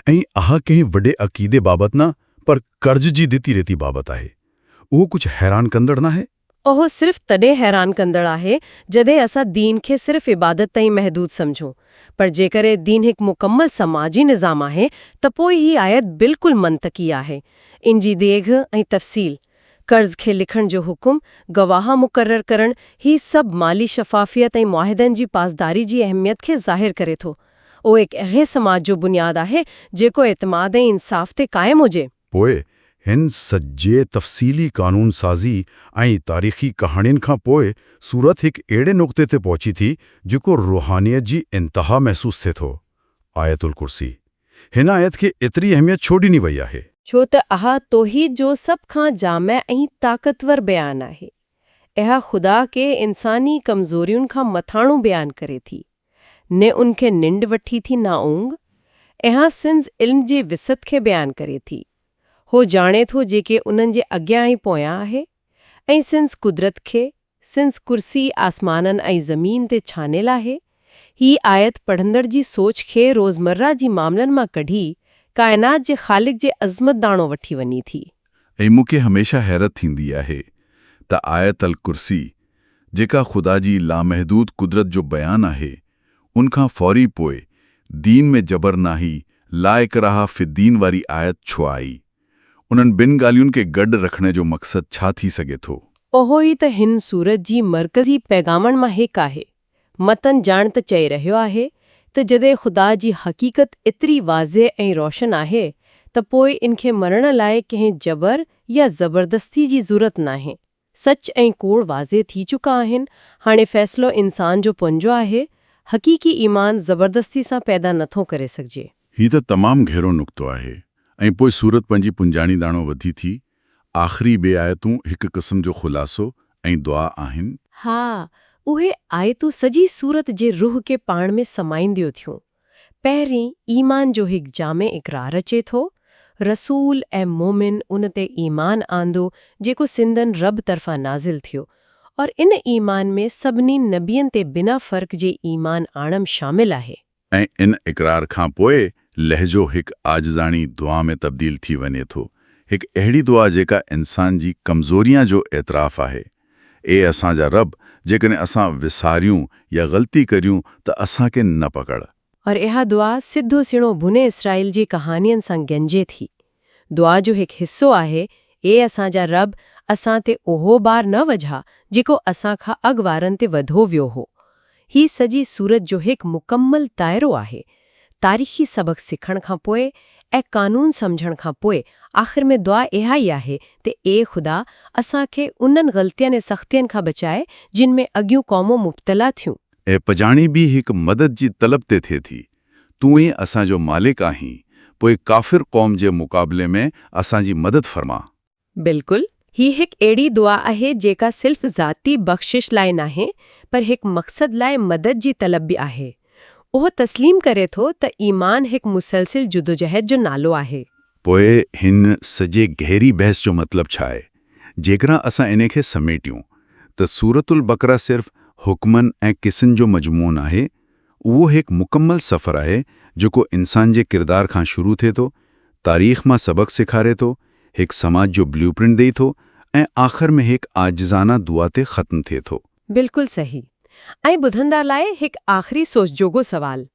Speaker 5: ऐं आह कंहिं वॾे अक़ीदे बाबति न, पर कर्ज़ जी दिती रेती बाबति आहे। उहो कुझु हैरान कंदड़ न आहे?
Speaker 6: ओहो सिर्फ़ तॾहिं हैरान कंदड़ आहे जॾहिं असां दीन खे सिर्फ़ इबादत ताईं महदूद सम्झूं। पर जेकरे दीन हिकु मुकम्मल समाजी निज़ाम आहे त पोइ ही आयत बिल्कुलु मंतकी आहे। इन जी देघ ऐं तफ़सील, कर्ज़ खे लिखण जो हुकुम, गवाह मुक़रर करण, ही सभु माली शफ़ाफ़ियत ऐं मुआहिदनि जी पासदारी जी अहमियत खे ज़ाहिर करे थो। उहो हिकु अहिड़े समाज जो बुनियादु आहे जेको एतमाद ऐं इंसाफ़ ते क़ाइमु हुजे।
Speaker 5: पोइ हिन सॼे तफ़सीली क़ानून साज़ी ऐं तारीख़ी कहाणियुनि खां पोइ सूरत हिकु अहिड़े नुक़्ते ते पहुची थी जेको रूहानियत जी इंतिहा महसूस थिए थो। आयतुल कुर्सी। हिन आयत खे एतिरी अहमियत छो ॾिनी वई आहे?
Speaker 6: छो त आह तौहीद जो सभ खां जामे ऐं ताक़तवर बयानु आहे। इहा ख़ुदा के इंसानी कमज़ोरियुनि खां मथाणो बयानु करे थी। ने उनखे निंड वठी थी ना ऊंघ। इहा सिंज़ इल्म जे विसत खे बयानु करे थी। हो ॼाणे थो जेके उन्हनि जे अॻियां ऐं पोयां आहे। ऐं सिंज़ कुदरत खे, सिंज़ कुर्सी आसमाननि ऐं ज़मीन ते छानियल आहे। ही आयत पढ़ंदड़ जी सोच खे रोज़मर्रा जी मामलनि मां कढी काइनात जे ख़ालिक जे अज़मत दाणो वठी वञी थी।
Speaker 5: ऐं मूंखे हमेशह हैरत थींदी आहे त आयत अल कुर्सी, जेका ख़ुदा जी लामहदूद कुदरत जो बयानु आहे, उनखां फौरी पोइ दीन में जबरनाही ला इकराह फिद्दीन वारी आयत छो आई? उन्हनि ॿिनि ॻाल्हियुनि खे गॾु रखण जो मक़सदु छा थी सघे थो?
Speaker 6: ओहो ई त हिन सूरत जी मरकज़ी पैगामनि मां हिकु आहे। मतन ॼाण त चई रहियो आहे त जॾहिं ख़ुदा जी हक़ीक़त एतिरी वाज़ह ऐं रोशन आहे त पोइ इनखे मरण लाइ कंहिं जबर या ज़बरदस्ती जी ज़रूरत नाहे। सच ऐं कूड़ वाज़ह थी चुका आहिनि। हाणे फ़ैसिलो इंसान जो पंहिंजो आहे। हक़ीक़ी ईमान ज़बरदस्ती सां पैदा नथो करे सघिजे।
Speaker 5: ही त तमामु गहरो नुक़्तो आहे। ऐं पोइ सूरत पंहिंजी पुंजाणी दाणो वधी थी। आख़िरी ॿे आयतूं हिकु क़िस्म जो ख़ुलासो ऐं दुआ आहिनि।
Speaker 6: हा, उहे आयतूं सॼी सूरत जे रूह खे पाण में समाईंदियूं थियूं। पहिरीं ईमान जो हिकु जामे इक़रार अचे थो। रसूल ऐं मोमिन उन ते ईमान आंदो जेको सिंधन रब तरफ़ां नाज़िल थियो, और इन ईमान में सभिनी नबियनि ते बिना फ़र्क़ जे ईमान आणम शामिल आहे।
Speaker 5: ऐं इन इक़रार खां पोइ लहजो हिकु आजिज़ाणी दुआ में तब्दील थी वञे थो। हिकु अहिड़ी दुआ जेका इंसान जी कमज़ोरियां जो एतिराफ़ आहे। ए असांजा रब, जेकॾहिं असां विसारियूं या ग़लती करियूं त असांखे न पकड़।
Speaker 6: और इहा दुआ सिधो सिणो बुने इसराइल जी कहानियुनि सां गंजे थी। दुआ जो हिकु हिस्सो आहे, ए असांजा रब, असां ते ओहो बार न वझा जेको असां खां अॻुवारनि ते वधो वियो हो। ही सॼी सूरत जो हिकु मुकम्मल दाइरो आहे। तारीख़ी सबक़ सिखण खां पोइ ऐं कानून सम्झण खां पोइ आख़िर में दुआ इहा ई आहे त ए ख़ुदा असांखे उन्हनि ग़लतियुनि ऐं सख़्तियुनि खां बचाए जिन में अॻियूं क़ौमूं मुब्तला थियूं।
Speaker 5: ऐं पजाणी बि हिकु मदद जी तलब ते थिए थी। तूं ई असांजो मालिक आहीं, पोइ काफ़िर क़ौम जे मुक़ाबले में असांजी मदद फरमा।
Speaker 6: बिल्कुलु, ही हिकु अहिड़ी दुआ आहे जेका सिर्फ़ ज़ाती बख़्शिश लाइ नाहे पर हिकु मक़सद लाइ मदद जी तलब बि आहे। उहो तस्लीम करे थो त ईमान हिकु मुसलसिल जुदोजहद जो नालो आहे।
Speaker 5: पोइ हिन सॼे गहरी बहस जो मतिलबु छा आहे? जेकॾहिं असां इन खे समेटियूं त सूरतुल बकरा सिर्फ़ हुक्मनि ऐं क़िसनि जो मजमून आहे। उहो हिकु मुकमल सफ़र आहे जेको इंसान जे किरदार खां शुरू थिए थो, तारीख़ मां सबक़ सेखारे थो, हिकु समाज जो ब्लूप्रिंट ॾेई थो ऐं आख़िर में हिकु आजिज़ाना दुआ ते ख़त्म थिए थो।
Speaker 6: बिल्कुलु सही। ऐं ॿुधंदा लाइ हिकु आख़िरी सोचजोगो सवाल।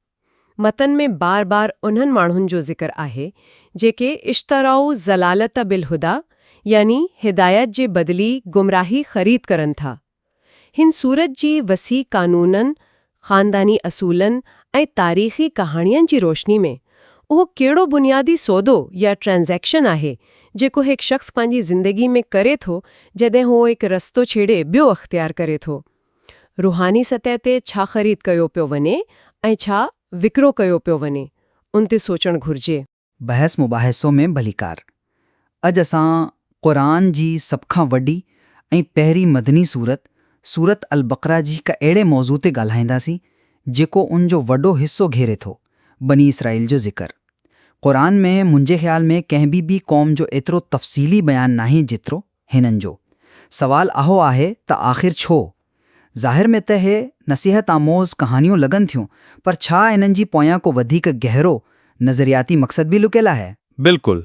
Speaker 6: मतन में बार बार उन्हनि माण्हुनि जो ज़िक्र आहे जेके इश्तराउ ज़लालत बिलहुदा यानी हिदायत जे बदिली गुमराही ख़रीद करनि था। हिन सूरत जी वसी कानूननि, ख़ानदानी असूलनि ऐं तारीख़ी कहाणियुनि जी रोशनी में उहो कहिड़ो बुनियादी सौदो या ट्रांज़ैक्शन आहे जेको हिकु शख़्स पंहिंजी ज़िंदगी में करे थो जॾहिं हू हिकु रस्तो छेड़े ॿियो अख़्तियार करे थो। रूहानी सतह ते छा ख़रीद कयो पियो वञे ऐं छा विकिरो कयो पियो वञे, उन ते सोचणु घुरिजे।
Speaker 7: बहस मुबाहिसो में भलीकार। अॼु असां क़ुरान जी सभ खां वॾी ऐं पहिरीं मदनी सूरत अल बक़रा जी हिक अहिड़े मौज़ू ते ॻाल्हाईंदासीं जेको उन जो वॾो हिसो घेरे थो, बनी इसराइल जो ज़िक्र। क़ुरान में मुंहिंजे ख़्याल में कंहिं बि क़ौम जो एतिरो तफ़सीली बयानु नाहे जेतिरो हिननि जो। सवाल अहो आहे त आख़िर छो? ज़ाहिर में त हे नसीहत आमोज़ कहानियूं लॻनि थियूं, पर छा इन्हनि जी पोयां को वधीक गहरो नज़रियाती मक़सद बि लुकियल आहे?
Speaker 8: बिल्कुलु।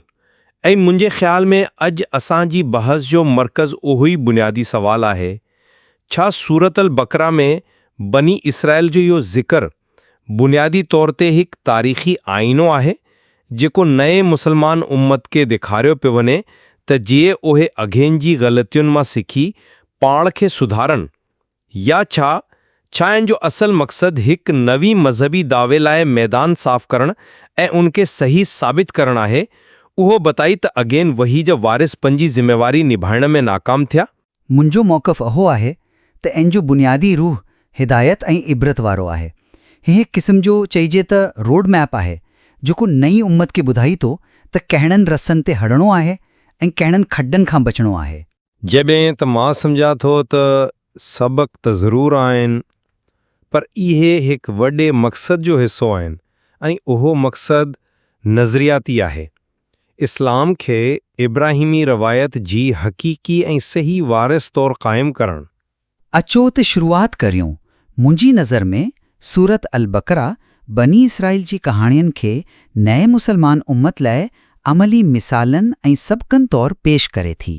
Speaker 8: ऐं मुंहिंजे ख़्याल में अॼु असांजी बहस जो मर्कज़ उहो ई बुनियादी सवाल आहे। छा सूरत अल बकरा में बनी इसराइल जो इहो ज़िक्र बुनियादी तौर ते हिकु तारीख़ी आईनो आहे जेको नए मुसलमान उम्मत खे ॾेखारियो पियो वञे त जीअं उहे अॻियनि जी ग़लतियुनि मां सिखी पाण खे सुधारनि, या छा इन जो असल मक़सदु हिकु नवी मज़हबी दावे लाइ मैदान साफ़ करणु ऐं उनखे सही साबित करणु आहे? उहो बताई त अगेन वही जा वारिस पंहिंजी ज़िम्मेवारी निभाइण में नाकाम थिया।
Speaker 7: मुंहिंजो मौक़िफ़ अहो आहे त इन जो बुनियादी रूह हिदायत ऐं इबरत वारो आहे। हीअ हिकु क़िस्म जो चइजे त रोड मैप आहे जेको नई उम्मत खे ॿुधाई थो त कहिड़नि रस्तनि ते हलणो आहे ऐं कहिड़नि खॾनि खां बचणो आहे।
Speaker 8: जॾहिं त मां सम्झा थो त सबक़ त ज़रूरु आहिनि, पर इहे हिकु वॾे मक़सद जो हिसो आहिनि ऐं उहो मक़सदु नज़रियाती आहे। इस्लाम खे इब्राहिमी रवायत जी हक़ीक़ी ऐं सही वारिस तौरु क़ाइमु करणु।
Speaker 7: अचो त शुरूआत करियूं। मुंहिंजी नज़र में सूरत अल बकरा बनी इसराइल जी कहाणियुनि खे नए मुसलमान उम्मत लाइ अमली मिसालनि ऐं सबक़नि तौरु पेश करे थी।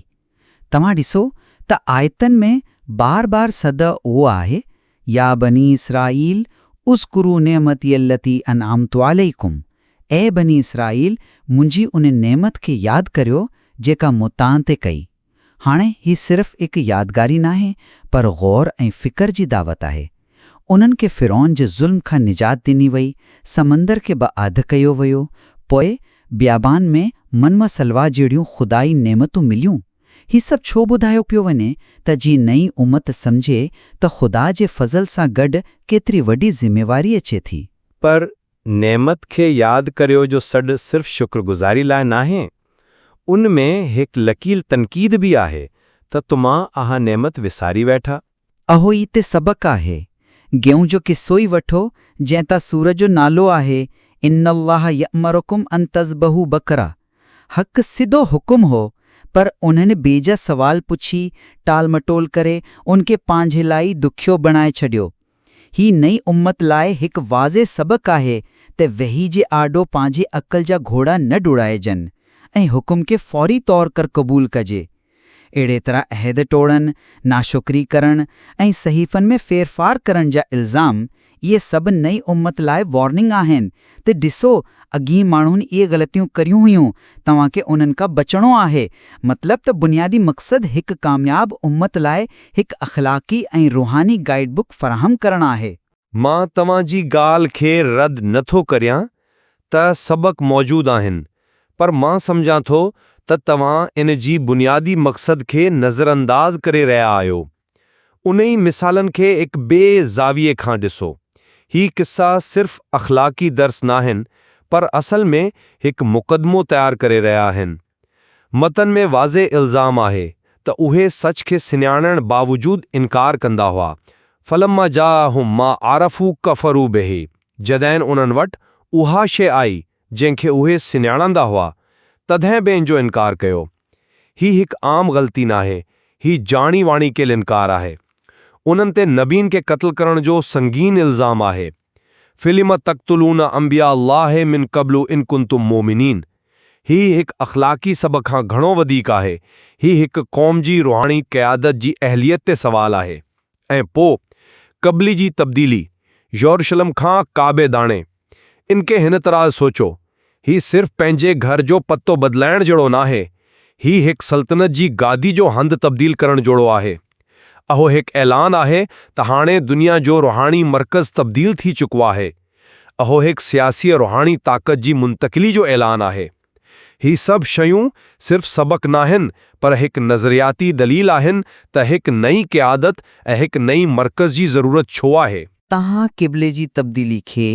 Speaker 7: तव्हां ॾिसो त आयतनि में बार बार सदा उहो आहे, या बनी इसराइल उज़्कुरू नेमती अल्लती अनअमतु अलैकुम। ऐ बनी इसराइल, मुंहिंजी उन नेमत खे यादि करियो जेका मूं तव्हां ते कई। हाणे ही सिर्फ़ हिकु यादगारी नाहे पर ग़ौर ऐं फ़िक्र जी दावत आहे। उन्हनि खे फ़िरौन जे ज़ुल्म खां निजात ॾिनी वई, समंदर खे बअद कयो वियो, पोइ बियाबान में मनम सलवा जहिड़ियूं ख़ुदाई नेमतूं मिलियूं। ही सभु छो ॿुधायो पियो वञे त जी नई उम्मत सम्झे त ख़ुदा जे फज़ल सां गॾु केतिरी वॾी ज़िम्मेवारी अचे थी।
Speaker 8: पर नेमत खे यादि करियो जो सॾु सिर्फ़ शुक्रगुज़ारी लाइ नाहे, उन में हिकु लकील तनक़ीद बि आहे त तव्हां आहा नेमत विसारी वेठा।
Speaker 7: अहो ई ते सबक़ आहे। गेहूं जो किस्सो ई वठो जंहिं तां सूरत जो नालो आहे, इन्नल्लाह यअमरुकुम अन तज़बहू बकरा। हक़ सिधो हुकुम हो, पर उन्हनि बेजा सवाल पुछी टाल मटोल करे उनखे पंहिंजे लाइ दुखियो बणाए छॾियो। ही नई उम्मत लाइ हिकु वाज़े सबक़ आहे त वही जे आॾो पंहिंजे अक़ल जा घोड़ा न डुड़ाइजनि ऐं हुकुम खे फ़ौरी तौर कर क़बूल कजे। अहिड़े तरह अहद टोड़नि, नाशुक्री करणु ऐं सहीफ़नि में फेरफार करण जा इल्ज़ाम, इहे सभु नई उम्मत लाइ वॉर्निंग आहिनि त ॾिसो अॻीं माण्हुनि इहे ग़लतियूं करियूं हुयूं, तव्हांखे उन्हनि खां बचणो आहे। मतिलब त बुनियादी मक़सदु हिकु कामयाब उम्मत लाइ हिकु अख़लाक़ी ऐं रूहानी गाइडबुक फ़राहम करणु आहे।
Speaker 8: मां तव्हांजी ॻाल्हि खे रद्द नथो करियां त सबक़ मौजूदु आहिनि, पर मां सम्झां थो त तव्हां इन जी बुनियादी मक़सद खे नज़रअंदाज़ करे रहिया आहियो। उन ई मिसालनि खे हिक ॿिए ज़ाविये खां ॾिसो। ही किस्सा सिर्फ़ अख़लाक़ी दर्स नाहिनि, पर असल में हिकु मुक़दमो तयारु करे रहिया आहिनि। मतन में वाज़े इल्ज़ाम आहे त उहे सच खे सुञाणण बावजूदु इनकार कंदा हुआ। फलम्मा जाअहुम मा आरफू कफ़रू बिही, जॾहिं उन्हनि वटि उहा शइ आई जंहिंखे उहे सुञाणंदा हुआ, तॾहिं बि इन जो इनकार कयो। ही हिकु आम ग़लती नाहे, ही जाणी वाणी कयल इनकार आहे। उन्हनि ते नबीन खे क़त्ल करण जो संगीन इल्ज़ाम आहे। फ़िलिम तक़्तुलून अंबिया अल्लाह मिन क़ब्लु इन कुंतुम मोमिनीन। ही हिकु अख़लाक़ी सब खां घणो वधीक आहे। ही हिकु क़ौम जी रुहानी क़यादत जी अहलियत ते सवाल आहे। ऐं पोइ क़ब्ली जी तब्दीली, यरूशलम खां काबे दाणे। इनके हिन तरह सोचो, ही सिर्फ़ पंहिंजे घर जो पतो बदिलाइण जहिड़ो नाहे, ही हिकु सल्तनत जी गादी जो हंधु तब्दील करण जहिड़ो आहे। अहो हिकु ऐलान आहे त हाणे दुनिया जो रुहानी मर्कज़ तब्दील थी चुको आहे। अहो हिकु सियासी रुहानी ताक़त जी मुंतक़िली जो ऐलान आहे। ही सभु शयूं सिर्फ़ सबक़ नाहिनि, पर हिकु नज़रियाती दलील आहिनि त हिकु नई क़यादत ऐं हिकु नई मर्कज़ जी ज़रूरत छो आहे।
Speaker 7: तव्हां क़िबले जी तब्दीली खे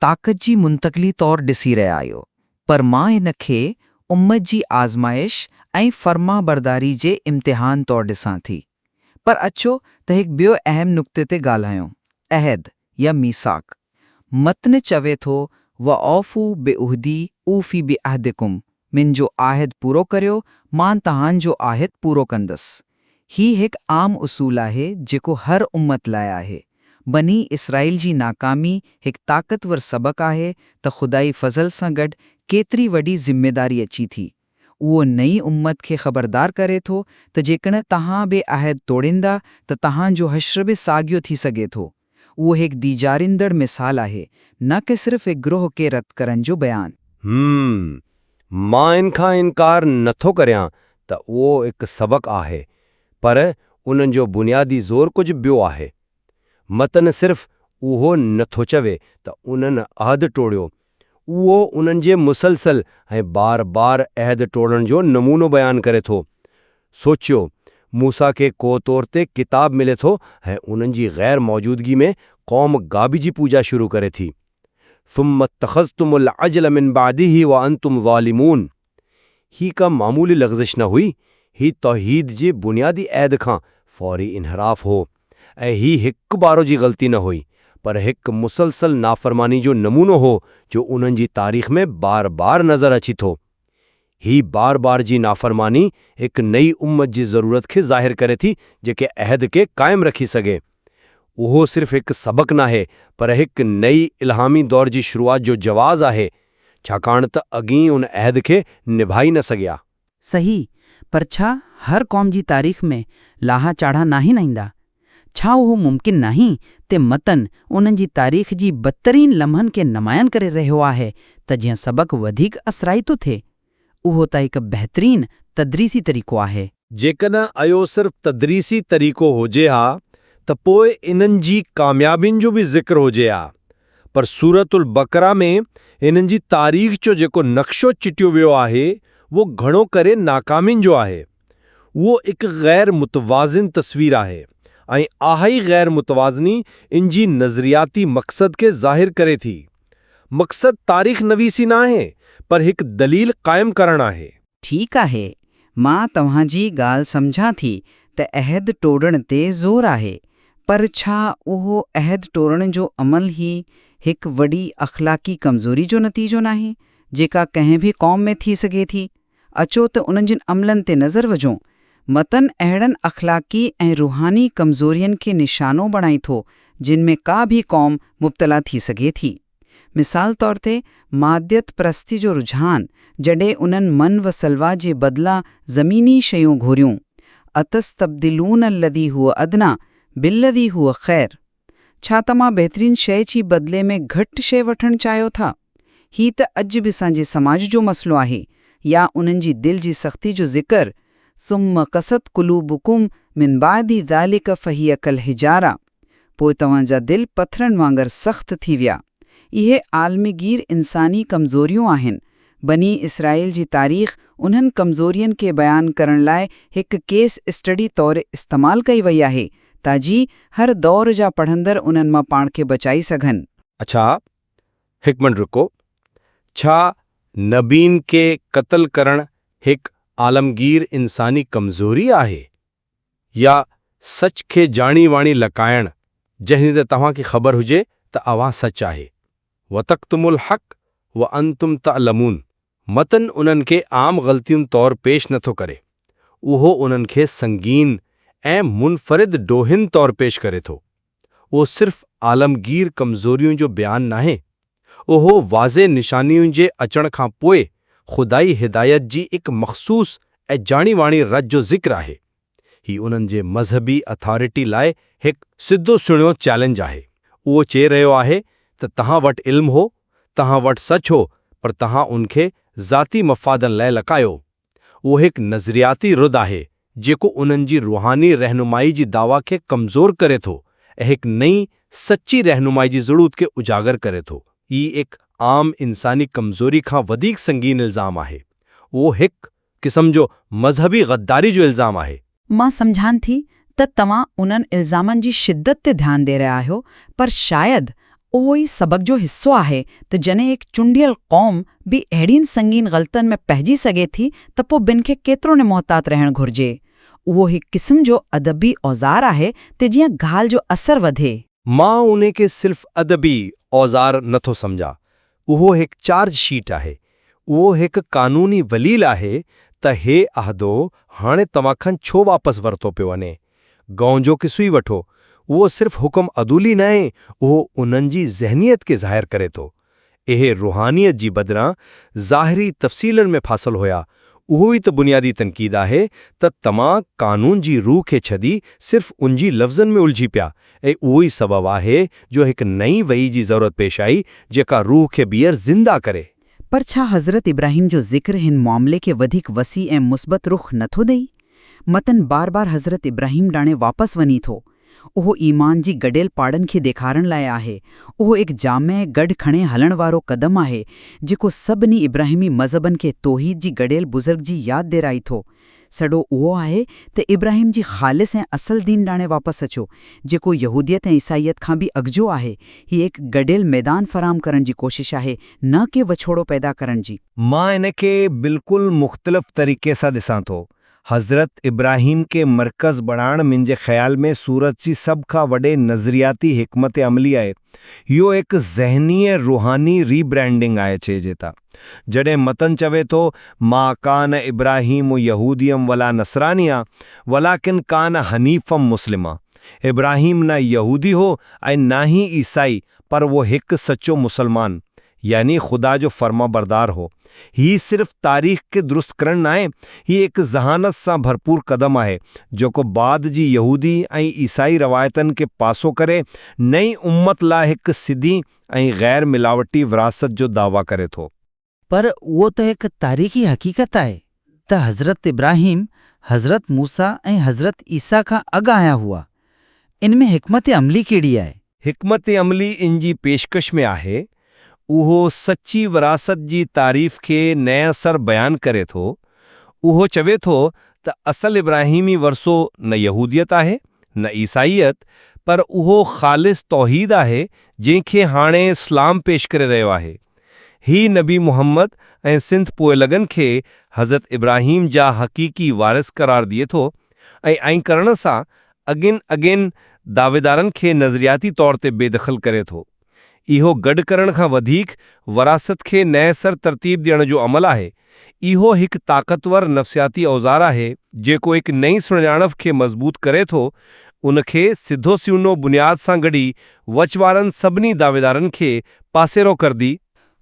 Speaker 7: ताक़त जी मुंतक़िली तौरु ॾिसी रहिया आहियो, पर मां इन खे उम्मत जी आज़माइश ऐं फ़र्मा बरदारी जे इम्तिहान तौरु ॾिसां थी। पर अचो त हिकु ॿियो अहम नुक़्ते ते ॻाल्हायूं, अहद या मीसाक। मतन चवे थो व औफ़ू बिउहदी ऊफ़ी बिअहदिकुम, मुंहिंजो आहिद पूरो करियो, मां तव्हांजो आहिद पूरो कंदसि। ही हिकु आम उसूल आहे जेको हर उम्मत लाइ आहे। बनी इसराइल जी नाकामी हिकु ताक़तवर सबक़ आहे त ख़ुदाई फ़ज़ल सां गॾु केतिरी वॾी ज़िमेदारी अची थी। उहो नई उम्मत खे ख़बरदार करे थो त जेकॾहिं तव्हां बि अहद तोड़ींदा त तव्हांजो हश्र बि साॻियो थी सघे थो। उहो हिकु दीजारींदड़ मिसाल आहे, न कि सिर्फ़ हिकु ग्रोह खे रद्द करण जो बयानु।
Speaker 8: मां इन खां इनकार नथो करियां त उहो हिकु सबक़ आहे, पर उन्हनि जो बुनियादी ज़ोर कुझु ॿियो आहे। मतन सिर्फ़ उहो नथो चवे त उन्हनि अहद टोड़ियो, उहो उन्हनि जे मुसलसल ऐं बार बार अहद टोड़ण जो नमूनो बयानु करे थो। सोचियो, मूसा खे को तौर ते किताब मिले थो ऐं उन्हनि जी ग़ैर मौजूदगी में क़ौम गाबी जी पूजा शुरू करे थी। सुम्म तख़ज़्तुमुल अजल मिन बादिही व अंतुम ज़ालिमून। ही का मामूली लग़्ज़िश न हुई, ही तौहीद जे बुनियादी अहद खां फ़ौरी इनहराफ हो। ऐं ही हिकु बारो जी ग़लती न हुई, पर हिकु मुसलसल नाफ़रमानी जो नमूनो हो जो उन्हनि जी तारीख़ में बार बार नज़र अची थो। ही बार बार जी नाफ़रमानी हिकु नई उम्मत जी ज़रूरत खे ज़ाहिर करे थी जेके अहद खे क़ाइमु रखी सघे। उहो सिर्फ़ हिकु सबक़ नाहे, पर हिकु नई इल्हामी दौर जी शुरूआत जो जवाज़ आहे, छाकाणि त अॻीं उन अहद खे निभाई न सघिया।
Speaker 7: सही, पर छा हर क़ौम जी तारीख़ में लाहा चाढ़ा नाहिनि ईंदा? छा उहो मुमकिन नाहे ते मतन उन्हनि जी तारीख़ जी बदतरीन लम्हनि खे नुमायां करे रहियो आहे त जीअं सबक़ वधीक असराई थो थिए? उहो त हिकु बहितरीन तदरीसी तरीक़ो आहे।
Speaker 8: जेकॾहिं इहो सिर्फ़ तदरीसी तरीक़ो हुजे हा त पोइ इन्हनि जी कामयाबियुनि जो बि ज़िक्र हुजे हा, पर सूरतुल बक़रा में इन्हनि जी तारीख़ जो जेको नक्शो चिटियो वियो आहे वो घणो करे नाकामियुनि जो आहे। उहो हिकु ग़ैर मुतवाज़िन तस्वीर आहे ऐं आही ग़ैर मुतवाज़नी इन जी नज़रियाती मक़सद खे ज़ाहिर करे थी। मक़सद तारीख़ नवीसी न आहे, पर हिकु दलील क़ाइमु करणु आहे।
Speaker 7: ठीकु आहे, मां तव्हांजी ॻाल्हि सम्झां थी त अहद टोड़ण ते ज़ोर आहे, पर छा उहो अहद टोड़ण जो अमल ई हिकु वॾी अख़लाक़ी कमज़ोरी जो नतीजो नाहे जेका कंहिं बि क़ौम में थी सघे थी? अचो त उन्हनि जिन अमलनि ते नज़र विझूं। मतन अहिड़नि अख़लाक़ी ऐं रूहानी कमज़ोरियुनि खे निशानो बणाई थो जिन में का बि क़ौम मुब्तला थी सघे थी। मिसाल तौर ते मादियत परस्ती जो रुझान, जॾहिं उन्हनि मन व सलवा जे बदिलां ज़मीनी शयूं घुरियूं। अतस्तब्दिलून अल्लज़ी हुव अदना बिल्लज़ी हुव ख़ैर। छा तव्हां बहितरीन शइ जी बदिले में घटि शइ वठणु चाहियो था? ही त अॼु बि असांजे समाज जो मसइलो आहे, या उन्हनि जी दिलि जी सख़्ती जो ज़िक्र। सुम्म कसत कुलूबुकुम मिन बादी ज़ालिक फ़हिय कल हिजारा। पोइ तव्हांजा दिलि पथरनि वांगुरु सख़्त थी विया। इहे आलमगीर इंसानी कमज़ोरियूं आहिनि, बनी इसराइल जी तारीख़ उन्हनि कमज़ोरियन खे बयान करण लाइ हिकु केस स्टडी तौरु इस्तेमालु कई वई आहे ताजी हर दौर जा पढ़ंदड़ उन्हनि मां पाण खे बचाई सघनि।
Speaker 8: अच्छा, हिकु मिनट रुको। छा नबीन खे क़त्ल करण हिकु आलमगीर इंसानी कमज़ोरी आहे या सच खे जाणी वाणी लकाइण जंहिं ते तव्हांखे ख़बर हुजे त अव्हां सच आहे? वतक्तुमुल हक़ व अंतुम तअलमून मतन उन्हनि खे आम ग़लतियुनि तौरु पेश नथो करे, उहो उन्हनि खे संगीन ऐं मुनफ़रिद ॾोहिन तौरु पेश करे थो। उहो सिर्फ़ आलमगीर कमज़ोरियुनि जो बयानु नाहे, उहो वाज़े निशानियुनि जे अचण खां पोइ खुदाई हिदायत जी हिकु मख़सूस ऐं जाणी वाणी रज जो ज़िक्र आहे। ही उन्हनि जे मज़हबी अथॉरिटी लाइ हिकु सिधो सुणियो चैलेंज आहे। उहो चई रहियो आहे त तव्हां वटि इल्मु हो, तव्हां वटि सच हो, पर तव्हां उनखे ज़ाती मफ़ादनि लाइ लकायो। उहो हिकु नज़रियाती रुद आहे जेको उन्हनि जी रूहानी रहनुमाई जी दावा खे कमज़ोर करे थो ऐं हिकु नई सची रहनुमाई जी ज़रूरत खे उजागर करे थो। ही हिकु आम इंसानी कमज़ोरी खां वधीक संगीन इल्ज़ाम आहे। उहो हिकु क़िस्म जो मज़हबी ग़द्दारी जो इल्ज़ाम आहे।
Speaker 7: मां सम्झां थी त तव्हां उन्हनि इल्ज़ामनि जी शिद्दत ते ध्यानु ॾेई रहिया आहियो, पर शायदि उहो ई सबक़ जो हिस्सो आहे त जॾहिं हिकु चूंडियल क़ौम बि अहिड़ियुनि संगीन ग़लतनि में पइजी सघे थी त पोइ ॿिनि खे केतिरो न मुहतात रहणु घुरिजे। उहो हिकु क़िस्म जो अदबी औज़ार आहे त जीअं ॻाल्हि जो असरु वधे।
Speaker 8: मां उन खे सिर्फ़ अदबी औज़ार नथो सम्झां, उहो हिकु चार्ज शीट आहे। उहो हिकु क़ानूनी वलील आहे त हे अहदो हाणे तव्हां खां छो वापसि वरितो पियो वञे। गऊं जो किसो ई वठो, उहो सिर्फ़ हुकुम अदूली न आहे, उहो उन्हनि जी ज़हनियत खे ज़ाहिर करे थो। इहे रूहानियत जी बदिरां ज़ाहिरी तफ़सीलनि में फासल हुया। उहो ई त बुनियादी तनक़ीद आहे त तव्हां क़ानून जी रूह खे छॾी सिर्फ़ उन जी लफ़्ज़नि में उलझी पिया, ऐं उहो ई सबबु आहे जो हिकु नई वही जी ज़रूरत पेश आई जेका रूह खे ॿीहर ज़िंदा करे।
Speaker 7: पर छा हज़रत इब्राहिम जो ज़िक्र हिन मामले खे वधीक वसी ऐं मुस्बत रुख़ नथो ॾेई? मतन बार बार हज़रत इब्राहिम ॾाणे वापसि वञी थो। उहो ईमान जी गॾियल पाड़नि खे ॾेखारण लाइ आहे। उहो हिकु जामे गॾु खणे हलण वारो क़दम आहे जेको सभिनी इब्राहिमी मज़हबनि खे तौहीद जी गॾियल बुज़ुर्ग जी यादि ॾियाराई थो। सॼो उहो आहे त इब्राहिम जी ख़ालिस ऐं असल दीन ॾाणे वापसि अचो जेको यहूदियत ऐं ईसाईयत खां बि अॻिजो आहे। हीअ हिकु गॾियल मैदान फ़राहम करण जी कोशिश आहे, न कि वछोड़ो पैदा करण जी।
Speaker 8: मां इन खे बिल्कुलु मुख़्तलिफ़ तरीक़े सां ॾिसां थो। हज़रत इब्राहिम खे मर्कज़ बणाइण मुंहिंजे ख़्याल में सूरत जी सभ खां वॾे नज़रियाती हिकमत अमली आहे। इहो हिकु ज़हनी रूहानी रीब्रांडिंग आहे चइजे था। जॾहिं मतन चवे थो मा कान इब्राहिम यहूदियम वला नसरानिया वलाकिन कान हनीफ़म मुस्लिमा, इब्राहिम न यहूदी हो ऐं न ही ईसाई, पर वो हिकु सचो मुसलमान यानी खुदा जो फर्मा बरदार हो। ही सिर्फ़ तारीख़ खे दुरुस्त करण न आहे, ही हिकु ज़हानत सां भरपूर क़दम आहे जेको बाद जी यहूदी ऐं ईसाई रवायतनि खे पासो करे नई उम्मत लाइ हिकु सिधी ऐं ग़ैर मिलावटी विरासत जो दावा करे थो।
Speaker 7: पर उहो त हिकु तारीख़ी हक़ीक़त आहे त हज़रत इब्राहिम हज़रत मूसा ऐं हज़रत ईसा खां अॻु आया हुआ। इन में हिकमत अमली कहिड़ी आहे?
Speaker 8: हिकमत अमली इन जी पेशकश में आहे। उहो सची विरासत जी तारीफ़ खे नए असर बयानु करे थो। उहो चवे थो त असल इब्राहिमी वरसो न यहूदियत आहे न ईसाईयत, पर उहो ख़ालिस तौहीद आहे जंहिंखे हाणे इस्लाम पेश करे रहियो आहे। ही नबी मुहम्मद ऐं सिंध पोइलगनि खे हज़रत इब्राहिम जा हक़ीक़ी वारिस करार दिए थो ऐं करण सां अॻिन दावेदारनि खे नज़रियाती तौर ते बेदख़ल करे थो। इहो गॾु करण खां वधीक वरासत खे नए सर तरतीब ॾियण जो अमल आहे। इहो हिकु ताक़तवर नफ़्सियाती औज़ार आहे जेको हिकु नई सुञाणप खे मज़बूत करे थो, उन खे सिधो सिउनो बुनियाद सां गॾी वच वारनि सभिनी दावेदारनि खे पासेरो करदी।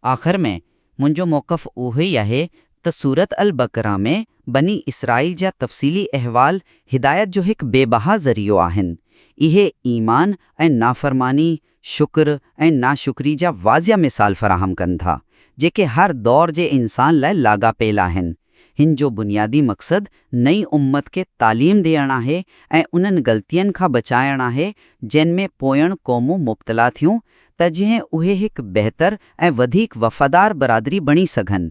Speaker 7: आख़िर में मुंहिंजो मौक़िफ़ उहो ई आहे त सूरत अल बकरा में बनी इसराइल जा तफ़सीली अहवाल हिदायत जो हिकु बेबहा ज़रियो आहिनि। इहे ईमान ऐं नाफ़रमानी, शुक्र ऐं नाशुक्री जा वाज़िया मिसाल फ़राहम कनि था जेके हर दौर जे इंसान लाइ लाॻापियल आहिनि। हिन जो बुनियादी मक़सदु नई उम्मत खे तालीम ॾियणु आहे ऐं उन्हनि ग़लतियुनि खां बचाइणु आहे जिन में पोयण क़ौमूं मुब्तला थियूं त जीअं उहे हिकु बहितर ऐं वधीक वफ़ादार बरादरी बणी सघनि।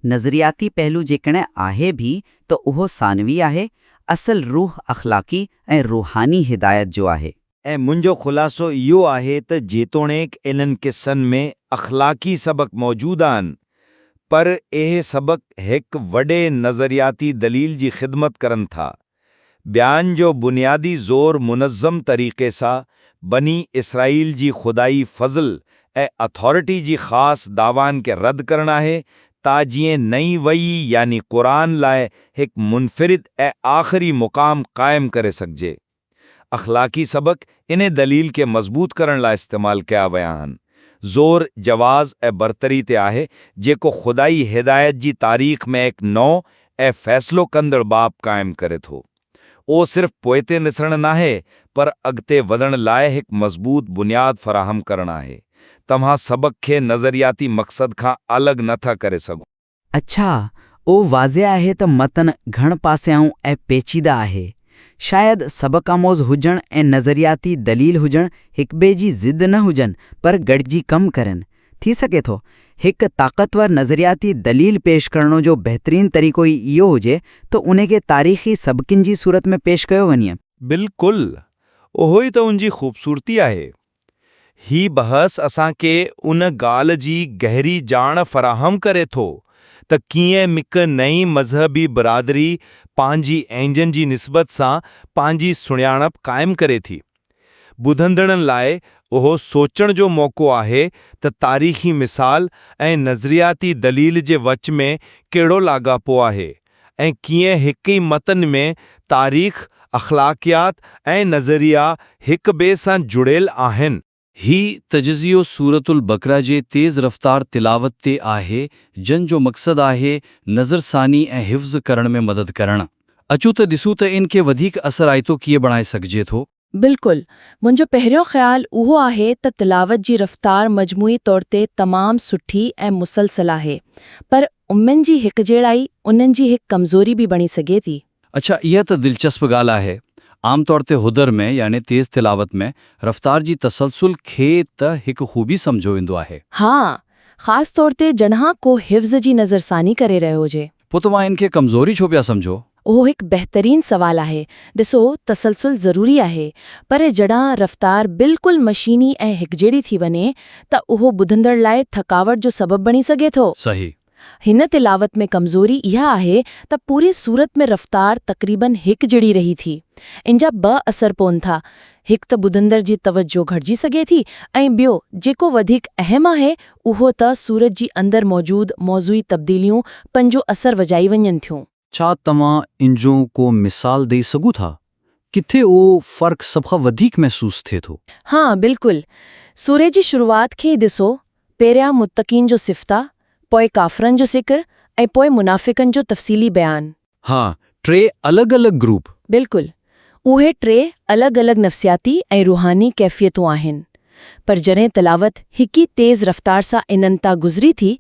Speaker 7: नज़रियाती पहलू जेकॾहिं आहे भी त उहो सानवी आहे, असल रूह अख़लाक़ी ऐं रूहानी हिदायत जो आहे।
Speaker 9: ऐं मुंहिंजो ख़ुलासो इहो आहे त जेतोणीकि इन्हनि क़िस्सनि में अख़लाक़ी सबक़ मौजूद आहिनि, पर इहे सबक़ हिकु वॾे नज़रियाती दलील जी ख़िदमत करनि था। बयान जो बुनियादी ज़ोर मुनज़्ज़म तरीक़े सां बनी इसराईल जी खुदाई फ़ज़ल ऐं अथॉरिटी जी ख़ासि दावानि खे रद्द करणु आहे, ता जीअं नई वही यानी क़ुरान लाइ हिकु मुनफ़रिद ऐं आख़िरी मुक़ाम क़ाइमु करे सघिजे। अख़लाक़ी सबक़ इन दलील खे मज़बूत करण लाइ इस्तेमालु कया विया आहिनि। ज़ोर जवाज़ ऐं बरतरी ते आहे, जेको खुदाई हिदायत जी तारीख़ में हिकु नओं ऐं फ़ैसिलो कंदड़ बाब क़ाइमु करे थो। उहो सिर्फ़ पोइते निसरण नाहे, पर अॻिते वधण लाइ हिकु मज़बूत बुनियाद फ़राहम करणु आहे। तव्हां सबक़ खे नज़रियाती मक़सद खां अलॻि नथा करे सघो।
Speaker 7: अच्छा, उहो वाज़े आहे त मतन घण पासियाऊं ऐं पेचीदा आहे। शायदि सबक़ आमोज़ हुजण ऐं नज़रियाती दलील हुजण हिक ॿिए जी ज़िद न हुजनि, पर गॾिजी कमु करनि। थी सघे थो हिकु ताक़तवर नज़रियाती दलील पेश करण जो बहितरीन तरीक़ो ई इहो हुजे त उन खे तारीख़ी सबक़िन जी सूरत में पेश कयो वञे।
Speaker 8: बिल्कुलु, उहो ई त उनजी ख़ूबसूरती आहे। ही बहस असांखे उन ॻाल्हि जी गहरी ॼाण फ़राहम करे थो त कीअं हिकु नई मज़हबी बिरादरी पंहिंजी एंजनि जी निस्बत सां पंहिंजी सुञाणप क़ाइमु करे थी। ॿुधंदड़नि लाइ उहो सोचण जो मौक़ो आहे त तारीख़ी मिसाल ऐं नज़रियाती दलील जे विच में कहिड़ो लाॻापो आहे, ऐं कीअं हिक ई मतन में तारीख़, अख़लाक़ियात ऐं नज़रिया हिक ॿिए सां जुड़ियल आहिनि।
Speaker 10: ही तजज़ियो सूरतुल बकरा जे तेज़ रफ़्तार तिलावत ते आहे, जन जो मक़सदु आहे नज़रसानी ऐं हिफ़्ज़ करण में मदद करणु। अचो त ॾिसूं त इन खे वधीक असराइतो कीअं बणाए सघिजे थो।
Speaker 6: बिल्कुलु, मुंहिंजो पहिरियों ख़्यालु उहो आहे त तिलावत जी रफ़्तार मजमूई तौर ते तमामु सुठी ऐं मुसलसल आहे, पर उम्मन जी हिकजहिड़ाई उन्हनि जी हिकु कमज़ोरी बि बणी सघे थी।
Speaker 10: अच्छा, इहा त दिलचस्प ॻाल्हि आहे। आमतौर ते हुदर में यानी तेज़ तिलावत में रफ़्तार जी तसलसल खे त हिकु ख़ूबी सम्झो वेंदो आहे।
Speaker 6: हा, ख़ासि तौर ते जॾहिं को हिफ़्ज़ जी नज़रसानी करे रहियो हुजे।
Speaker 10: पोइ तव्हां इन खे कमज़ोरी छो पिया सम्झो?
Speaker 6: उहो हिकु बहितरीन सवाल आहे। ॾिसो, तसलसल ज़रूरी आहे, पर जॾहिं रफ़्तार बिल्कुलु मशीनी ऐं हिकजहिड़ी थी वञे त उहो ॿुधंदड़ लाइ थकावट जो सबबु बणी सघे थो।
Speaker 10: सही।
Speaker 6: हिन तिलावत में कमज़ोरी इहा आहे त पूरी सूरत में रफ़्तार तक़रीबन हिकजहिड़ी रही थी। इन जा ॿ असर पवनि था। हिकु त ॿुधंदड़ जी तवज्जो घटिजी सघे थी, ऐं ॿियो जेको वधीक अहम आहे उहो त सूरत जी अंदरि मौजूदु मौज़ूई तब्दीलियूं पंहिंजो असर वजाई वञनि थियूं।
Speaker 10: छा तव्हां इन जो को मिसाल ॾेई सघो था? किथे उहो फ़र्क़ु सभ खां वधीक महसूसु थिए थो?
Speaker 6: हाँ, बिल्कुलु। सूरे जी शुरूआत खे ई ॾिसो। पहिरियां मुत्तक़ीन जो सिफ़्ता, पोइ काफ़रनि जो ज़िक्र ऐं पोइ मुनाफ़िक़नि जो तफ़सीली बयानु।
Speaker 10: हा, टे अलॻि-अलॻि ग्रुप।
Speaker 6: बिल्कुलु, उहे टे अलॻि-अलॻि नफ़सियाती ऐं रूहानी कैफ़ियतूं आहिनि। पर जॾहिं तिलावत हिक ई तेज़ रफ़्तार सां इन्हनि तां गुज़री थी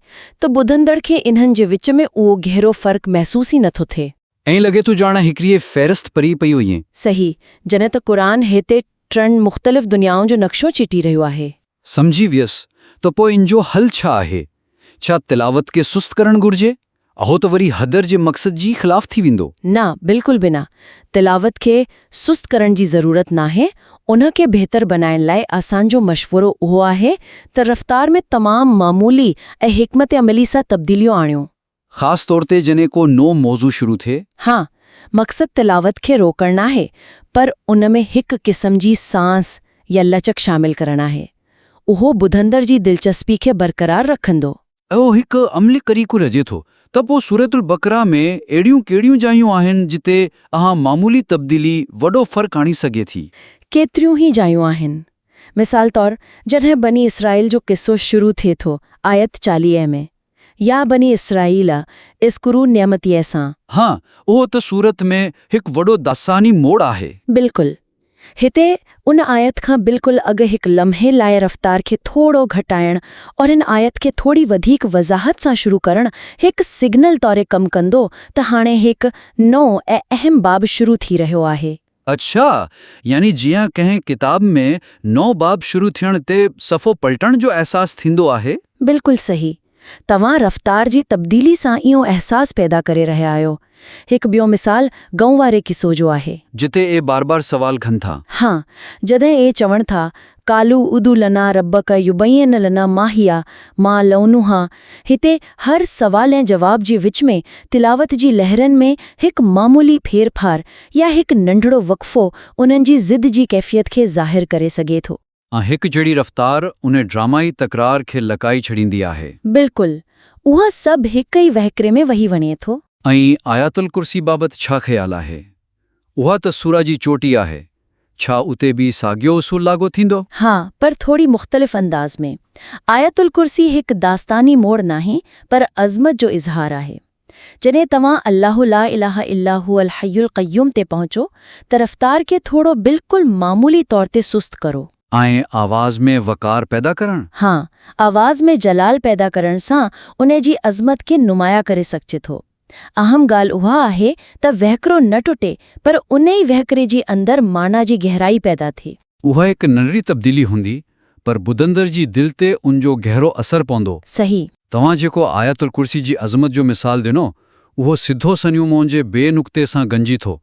Speaker 6: त ॿुधंदड़ खे इन्हनि जे विच में उहो गहरो फ़र्क़ु महसूस ई नथो थिए।
Speaker 10: ऐं लॻे थो ॼाण हिकिड़ी फ़हिरिस्त परी पई हुई।
Speaker 6: सही, जॾहिं त क़ुरान हिते टिनि मुख़्तलिफ़ दुनियाउनि जो नक्शो चिटी रहियो आहे।
Speaker 10: समझी वियसि। त पोइ इन जो हल छा आहे? छा तिलावत खे सुस्त करणु घुर्जे? अहो त वरी हदर जे मक़सद जी ख़िलाफ़ थी वेंदो।
Speaker 6: न, बिल्कुलु बि न। तिलावत खे सुस्त करण जी ज़रूरत नाहे। उन खे बहितर बनाइण लाइ असांजो मशवरो उहो आहे त रफ़्तार में तमामु मामूली ऐं हिकमत अमली सां तब्दीलियूं आणियूं।
Speaker 10: ख़ासि तौर ते जॾहिं को नओं मौज़ू शुरू थिए।
Speaker 6: हाँ, मक़सदु तिलावत खे रोकणु नाहे, पर उन में हिकु क़िस्म जी सांस या लचक शामिल करणु आहे। उहो ॿुधंदड़ जी दिलचस्पी खे बरक़रार रखंदो।
Speaker 10: उहो हिकु अमली तरीक़ो रजे थो। त पोइ सूरतुल बकरा में अहिड़ियूं कहिड़ियूं जायूं आहिनि जिते मामूली तब्दीली वॾो फ़र्क़ु आणी सघे थी?
Speaker 6: केतिरियूं ई जायूं आहिनि। मिसाल तौरु, जॾहिं बनी इसराईल जो किस्सो शुरू थिए थो आयत 40 में, या बनी इसराईल इस्कुरू नियमतीअ सां।
Speaker 10: हाँ, उहो त सूरत में हिकु वॾो दासानी मोड़ आहे।
Speaker 6: बिल्कुलु। हिते उन आयत खां बिल्कुलु अॻु हिकु लम्हे लाइ रफ़्तार खे थोरो घटाइण और इन आयत खे थोड़ी वधीक वज़ाहत सां शुरू करणु हिकु सिग्नल तौरु कमु कंदो त हाणे हिकु नओं ऐं अहम बाब शुरू थी रहियो आहे।
Speaker 10: अच्छा, यानी जीअं कंहिं किताब में नओं बाब शुरू थियण ते सफ़ो पलटण जो अहसासु थींदो आहे?
Speaker 6: बिल्कुलु सही।
Speaker 11: तव्हां रफ़्तार जी तब्दीली सां इहो अहसासु पैदा करे रहिया आहियो। हिकु ॿियो मिसाल गऊं वारे किसो जो आहे।
Speaker 10: जिते ए बार-बार सवाल खनि था।
Speaker 11: हाँ, जॾहिं ए चवनि था कालू उदू लना रब्बक युबय्यन लना माहिया मा लौनुहा, हिते हर सवाल ऐं जवाब जे विच में तिलावत जी लहरनि में हिकु मामूली फेरफार या हिकु नंढड़ो वक़फ़ो उन्हनि जी ज़िद जी कैफ़ियत खे ज़ाहिर करे सघे थो।
Speaker 10: हिकु जहिड़ी रफ़्तार उन ड्रामाई तकरार खे लकाई छॾींदी आहे।
Speaker 11: बिल्कुलु, उहा सभु हिक ई वहकिरे में वही वञे थो।
Speaker 10: ऐं आयातुल कुर्सी बाबति छा ख़्यालु आहे? उहा त सूरा जी चोटी आहे। छा उते बि साॻियो उसूल लागू थींदो?
Speaker 11: हाँ, पर थोड़ी मुख़्तलिफ़ अंदाज़ में। आयतुल कुर्सी हिकु दास्तानी मोड़ नाहे, पर अज़मत जो इज़हार आहे। जॾहिं तव्हां अल्लाहु ला इलाहा इल्ला हुवल हय्युल क़य्यूम ते पहुचो त रफ़्तार खे थोड़ो बिल्कुलु मामूली तौर ते सुस्त करो।
Speaker 10: ऐं आवाज़ में वक़ार पैदा करणु?
Speaker 11: हाँ, आवाज़ में जलाल पैदा करण सां उन जी अज़मत खे नुमाया करे सघिजे थो। अहम ॻाल्हि उहा आहे त वहकिरो न टुटे, पर उन ई वहकिरे जे अंदरि माना जी गहराई पैदा थिए।
Speaker 10: उहा हिकु नंढड़ी तब्दीली हूंदी, पर ॿुधंदड़ जी दिलि ते उनजो गहरो असरु पवंदो।
Speaker 11: सही।
Speaker 10: तव्हां जेको आयतुल कुर्सी जी अज़मत जो मिसाल ॾिनो, उहो सिधो सन्यूं मुंहिंजे ॿिए नुक़्ते सां गंजी थो,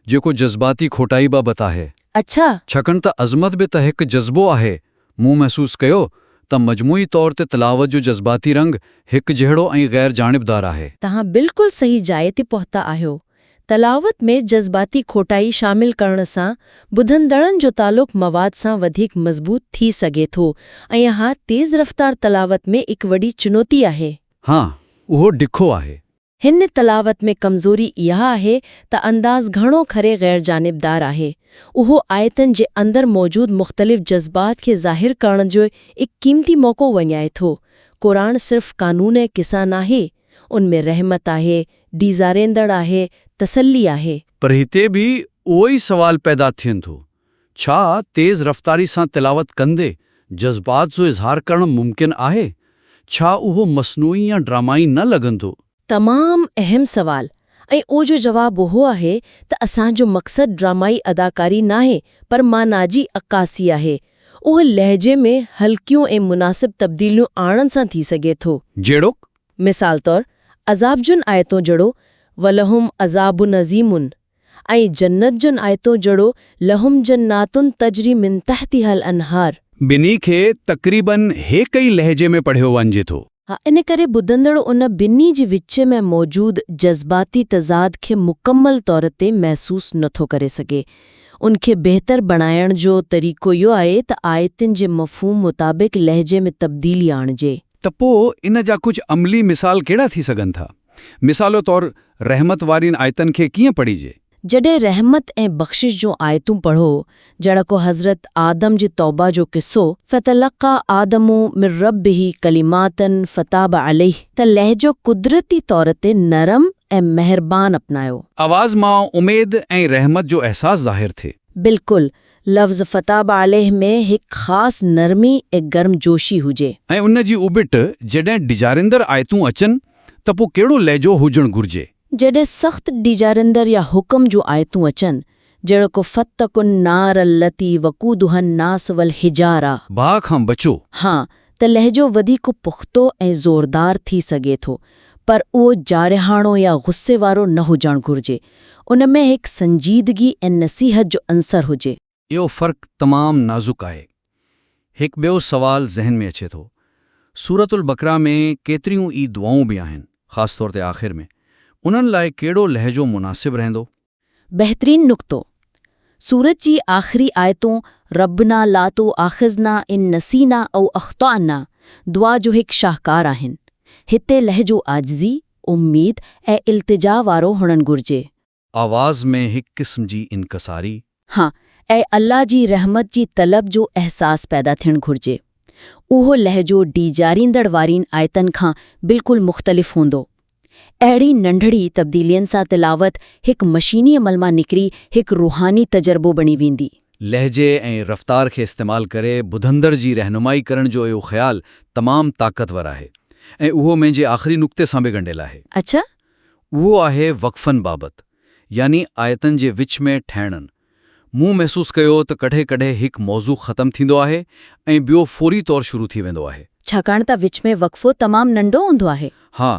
Speaker 10: जेको जज़्बाती खोटाई बाबति आहे।
Speaker 11: अच्छा।
Speaker 10: छाकाणि त अज़मत बि त हिकु जज़्बो आहे। मूं महसूस कयो त मजमूई तौर ते तिलावत जो जज़्बाती रंग हिकु जहिड़ो ऐं गैर जानिबदार आहे।
Speaker 11: तव्हां बिल्कुलु सही जाइ ते पहुता आहियो। तलावत में जज़्बाती खोटाई शामिल करण सां ॿुधंदड़नि जो तालुक़ मवाद सां वधीक मज़बूत थी सघे थो, ऐं हा तेज़ रफ़्तार तलावत में हिकु वॾी चुनौती आहे।
Speaker 10: हाँ, उहो डिखो आहे।
Speaker 11: हिन तलावत में कमज़ोरी इहा आहे त अंदाज़ घणो खरे गैर जानिबदार आहे। उहो आयतनि जे अंदरि मौजूद मुख़्तलिफ़ जज़्बात खे ज़ाहिर करण जो हिकु क़ीमती मौक़ो वञाए थो। क़ुरान सिर्फ़ कानून ऐं किसा नाहे, उनमें रहमत आहे, डीज़ारेंदड़ आहे, तसल्ली आहे।
Speaker 10: पर हिते बि उहो ई सवाल पैदा थियनि थो, छा तेज़ रफ़्तारी सां तिलावत कंदे जज़्बात जो इज़हार करणु मुमकिन आहे? छा उहो मस्नूई या ड्रामाई न लॻंदो?
Speaker 11: तमामु अहम सवाल, ऐं उहो जवाबु उहो आहे त असांजो मक़सदु ड्रामाई अदाकारी नाहे, पर मानाजी अक्कासी आहे। उहो लहजे में हल्कियूं ऐं मुनासिब तब्दीलियूं आणण सां थी सघे थो।
Speaker 10: जहिड़ो
Speaker 11: मिसाल तौरु अज़ाब जुन आयतों जड़ो वलहुम अज़ाबुन अज़ीमुन, ऐं जन्नत जुन आयतों जड़ो लहुम जन्नातुन तजरी मिन तहतिहल अनहार।
Speaker 10: ॿिन्ही खे तक़रीबन हिक ई लहजे में पढ़ियो वञिजे थो।
Speaker 11: हा, इन करे ॿुधंदड़ उन ॿिन्ही जे विच में मौजूद जज़्बाती तज़ाद खे मुकमल तौर ते महसूस नथो करे सघे। उनखे बहितर बणाइण जो तरीक़ो इहो आहे त आयतुनि जे मफ़हूम मुताबिक़ लहजे में तब्दीली आणिजे।
Speaker 10: त पोइ इन जा कुझु अमली मिसाल कहिड़ा थी सघनि था? मिसालो तौरु रहमत वारिन आयतनि खे कीअं पढ़िजे?
Speaker 11: जॾहिं रहमत ऐं बख़्शिश जो आयतूं पढ़ो, जहिड़ो हज़रत आदम जी तौबा जो किस्सो फ़तलक़ा आदमु मिर रब्बिही कलिमातन फ़ताब अलैह, त लहजो कुदरती तौर ते नरम ऐं मेहरबान अपनायो।
Speaker 10: आवाज़ मां उमेद ऐं रहमत जो अहसास ज़ाहिर थिए।
Speaker 11: बिल्कुलु, लफ़्ज़ फ़ताब अलैह में हिकु ख़ासि नरमी ऐं गर्मजोशी हुजे।
Speaker 10: ऐं उन जी उबिट जॾहिं डिजारिंदड़ आयतूं अचनि त पोइ कहिड़ो लहजो हुजणु घुरिजे?
Speaker 11: जॾहिं सख़्त डिजारिंदड़ या हुक्म जो आयतूं अचनि, जहिड़ो फत्तकुन नार लती वक़ूदुहन नास वल हिजारा,
Speaker 10: बाहि खां बचो।
Speaker 11: हाँ, त लहजो वधीक पुख़्तो ऐं ज़ोरदार थी सघे थो, पर उहो जारिहाणो या गुस्से वारो न हुजणु घुरिजे। उन में हिकु संजीदगी ऐं नसीहत जो अंसर हुजे।
Speaker 10: इहो फ़र्क़ु तमामु नाज़ुक आहे। हिकु ॿियो सवाल ज़हन में अचे थो। सूरतुल बकरा में केतिरियूं ई दुआऊं बि आहिनि, ख़ासि तौर ते आख़िर में। उन्हनि लाइ कहिड़ो लहजो मुनासिब रहंदो?
Speaker 11: बहितरीन नुक़्तो। सूरत जी आख़िरी आयतों रब्बना ला तो आख़िज़ना इन नसीना औ अख़्ताअना दुआ जो हिकु शाहकार आहिनि। हिते लहजो आजिज़ी, उम्मीद ऐं इल्तिजा वारो हुअणु घुरिजे।
Speaker 10: आवाज़ में हिकु क़िस्म जी इनकसारी।
Speaker 11: हाँ, ऐं अल्लाह जी रहमत जी तलब जो अहसास पैदा थियणु घुरिजे। उहो लहजो डीजारींदड़ वारीन आयतनि खां बिल्कुलु मुख़्तलिफ़ हूंदो। अहिड़ी नंढड़ी तब्दीलियुनि सां तिलावत हिकु मशीनी अमल मां निकिरी हिकु रूहानी तजर्बो बणी वेंदी।
Speaker 10: लहजे ऐं रफ़्तार खे इस्तेमालु करे ॿुधंदड़ जी रहनुमाई करण जो इहो ख़्यालु तमामु ताक़तवर आहे, ऐं उहो मुंहिंजे आख़िरी नुक़्ते सां बि ॻंढियलु आहे।
Speaker 11: अच्छा?
Speaker 10: उहो आहे वक़फ़नि बाबति, यानी आयतनि जे विच में ठहिणनि। मूं महसूस कयो त कॾहिं कॾहिं हिकु मौज़ू ख़तमु थींदो आहे ऐं ॿियो फ़ौरी तौरु शुरू थी वेंदो आहे।
Speaker 11: छाकाणि त विच में वक़फ़ो तमामु नंढो हूंदो आहे।
Speaker 10: हा,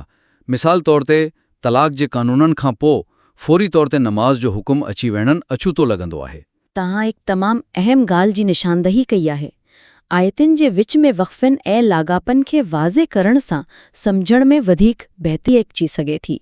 Speaker 10: मिसाल तौर ते तलाक जे कानूननि खां पोइ फौरी तौर ते नमाज़ जो हुकुम अची वञणु अछूतो लॻंदो आहे।
Speaker 11: तव्हां हिकु तमामु अहम ॻाल्हि जी निशानदही कई आहे। आयतुनि जे विच में वक़फ़नि ऐं लाॻापनि खे वाज़े करण सां सम्झण में वधीक बहितरी अची सघे थी।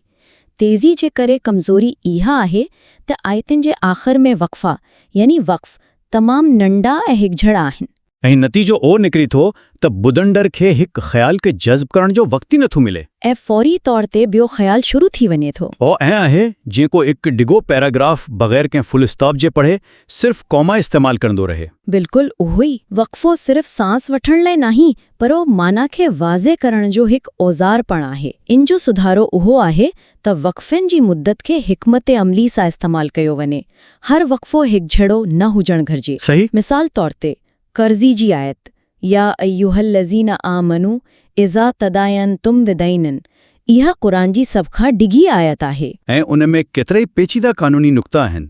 Speaker 11: तेज़ी जे करे कमज़ोरी इहा आहे त आयतुनि जे आख़िर में वक़फ़ा यानी वक़फ़ तमामु नंढा ऐं हिकझड़ा आहिनि।
Speaker 2: ऐं नतीजो ओ निकिरी थो त ॿुधंदड़ खे हिकु ख़्याल खे जज़्ब करण जो वक़्तु ई नथो मिले
Speaker 11: ऐं फौरी तौर ते ॿियो ख़्याल शुरू थी वञे थो।
Speaker 2: ओ ऐं आहे जीअं को हिकु डिघो पैराग्राफ बग़ैर कंहिं फुल स्टॉप जे पढ़े सिर्फ़ कॉमा इस्तेमालु कंदो रहे।
Speaker 11: बिल्कुलु उहो ई वक़फ़ो सिर्फ़ सांस वठण लाइ नाहीं पर ओ माना खे वाज़े करण जो हिकु औज़ार पण आहे। इन जो सुधारो उहो आहे त वक़फ़नि जी मुद्दत खे हिकमत अमली सां इस्तेमालु कयो वञे। हर वक़फ़ो हिकझड़ो न हुजणु घुरिजे।
Speaker 2: सही।
Speaker 11: मिसाल तौर ते कर्ज़ी जी आयत या अय्युहल लज़ीना आमनू इज़ा तदायनतुम विदैनन इहा क़ुरान जी सभ खां डिघी आयत आहे।
Speaker 2: ऐं उन में केतिरा ई पेचीदा क़ानूनी नुक़्ता आहिनि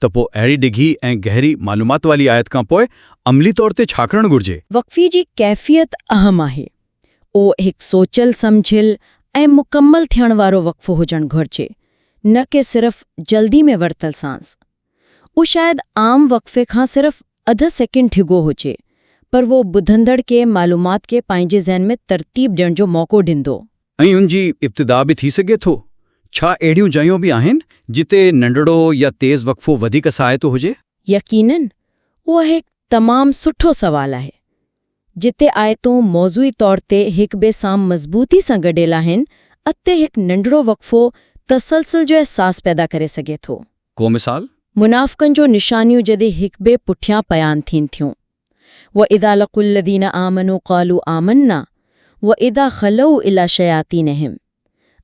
Speaker 2: त पोइ अहिड़ी डिघी ऐं गहरी मालूमात वाली आयत खां पोइ अमली तौर ते छा करणु घुरिजे?
Speaker 11: वक़फ़ी जी कैफ़ियत अहम आहे। ओ हिकु सोचियल सम्झियल ऐं मुकमल थियण वारो वक़फ़ो हुजणु घुरिजे, न कि सिर्फ़ जल्दी में वरितल सांस। उहो शायदि आम वक़फ़े खां सिर्फ़ अधु सेकंड डिघो हुजे, पर वो ॿुधंदड़ खे मालूमात खे पंहिंजे ज़हन में तरतीब ॾियण जो मौक़ो ॾींदो।
Speaker 2: ऐं उनजी इब्तिदा बि थी सघे थो। छा अहिड़ियूं जॻहियूं बि आहिनि जिते नंढड़ो या तेज़ वक़फ़ो वधीक सहायतो हुजे?
Speaker 11: यकीनन, उहो हिकु तमामु सुठो सवालु आहे। जिते आयतूं मौज़ूई तौर ते हिक ॿिए सां मज़बूती सां गॾियल आहिनि, अते हिकु नंढड़ो वक़फ़ो तसलसल जो अहसास पैदा करे सघे थो।
Speaker 2: को मिसाल?
Speaker 11: मुनाफ़िक़नि जो निशानियूं जॾहिं हिक ॿिए पुठियां बयान थियनि थियूं। व इदा लक़ुल लदीना आमनू क़ालू आमन्ना व इदा ख़लऊ इला शयातीनहिम।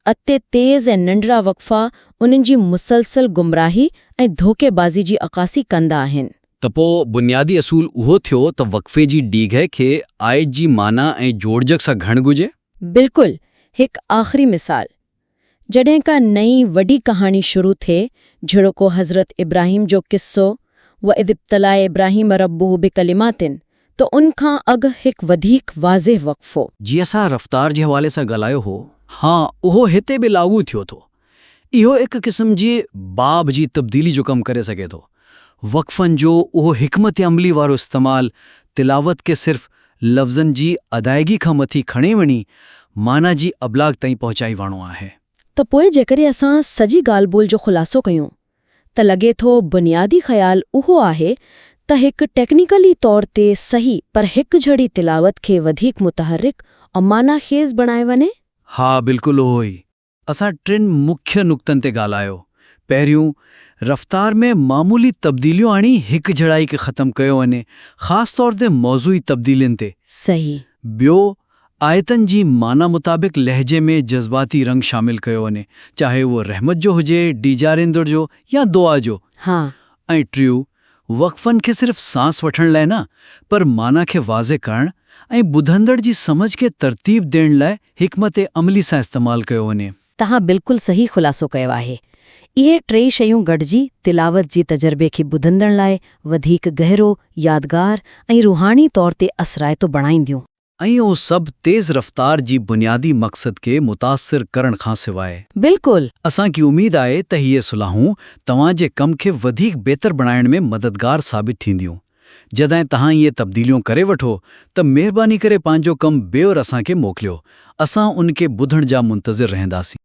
Speaker 11: अते तेज़ ऐं नंढड़ा वक़फ़ा उन्हनि जी मुसलसल गुमराही ऐं धोखेबाज़ी जी अकासी कंदा आहिनि।
Speaker 10: त पोइ बुनियादी असूल उहो थियो त वक़फ़े जी डीघे खे आयत जी माना ऐं जोड़जक सां घणु घुरिजे?
Speaker 11: बिल्कुलु। हिकु आख़िरी मिसाल, जॾहिं का नई वॾी कहाणी शुरू थिए, जहिड़ो को हज़रत इब्राहिम जो किस्सो व इदिब्तला इब्राहिम रब्बुहु बिकलिमातिन, त उन खां अॻु हिकु वधीक वाज़ेह वक़फ़ो
Speaker 10: जीअं असां रफ़्तार जे हवाले सां ॻाल्हायो हो, हाँ, उहो हिते बि लागू थियो थो। इहो हिकु क़िस्म जी बाब जी तब्दीली जो कमु करे सघे थो। वक़फ़नि जो उहो हिकमत अमली वारो इस्तेमालु तिलावत खे सिर्फ़ लफ़्ज़नि जी अदायगी खां मथी खणे वञी माना जी अबलाग ताईं पहुचाई वणो आहे।
Speaker 11: त पोइ जेकॾहिं असां सॼी ॻाल्हि ॿोल जो ख़ुलासो कयूं त लॻे थो बुनियादी ख़्यालु उहो आहे त हिकु टेक्निकली तौर ते सही पर हिकु जहिड़ी तिलावत खे वधीक मुतहरिक ऐं मानाख़ेज़ बणाए वञे।
Speaker 10: हा, बिल्कुलु उहो ई। असां टिनि मुख्य नुक़्तनि ते ॻाल्हायो। पहिरियों, रफ़्तार में मामूली तब्दीलियूं आणी हिकु जड़ाई खे ख़तमु कयो वञे, ख़ासि तौर ते मौज़ूई तब्दीलियुनि ते।
Speaker 11: सही।
Speaker 10: ॿियो, आयतनि जी माना मुताबिक़ लहजे में जज़्बाती रंग शामिल कयो वञे, चाहे उहो रहमत जो हुजे, डीजारींदड़ जो या दुआ जो।
Speaker 11: हाँ।
Speaker 10: ऐं टियों, वक़फ़नि खे सिर्फ़ सांस वठण लाइ न, पर माना खे वाज़े करण ऐं ॿुधंदड़ जी समझ खे तरतीब ॾियण लाइ हिकमत अमली सां इस्तेमालु कयो वञे।
Speaker 11: तव्हां बिल्कुलु सही ख़ुलासो कयो आहे। इहे टे शयूं गॾिजी तिलावत जी तजर्बे खे ॿुधंदड़ लाइ वधीक गहरो, यादगार ऐं रूहानी तौर ते असराइतो बणाईंदियूं।
Speaker 10: ऐं उहो सभु तेज़ रफ़्तार जी बुनियादी मक़सद खे मुतासिर करण खां सवाइ।
Speaker 11: बिल्कुलु।
Speaker 10: असांखे उमेद आहे त हीअ सुलाहूं तव्हां जे कम खे वधीक बहितर बणाइण में मददगार साबित थींदियूं। जॾहिं तव्हां इहे तब्दीलियूं करे वठो त महिरबानी करे पंहिंजो कमु ॿियोर असांखे मोकिलियो। असां उनखे ॿुधण जा मुंतज़िर रहंदासीं।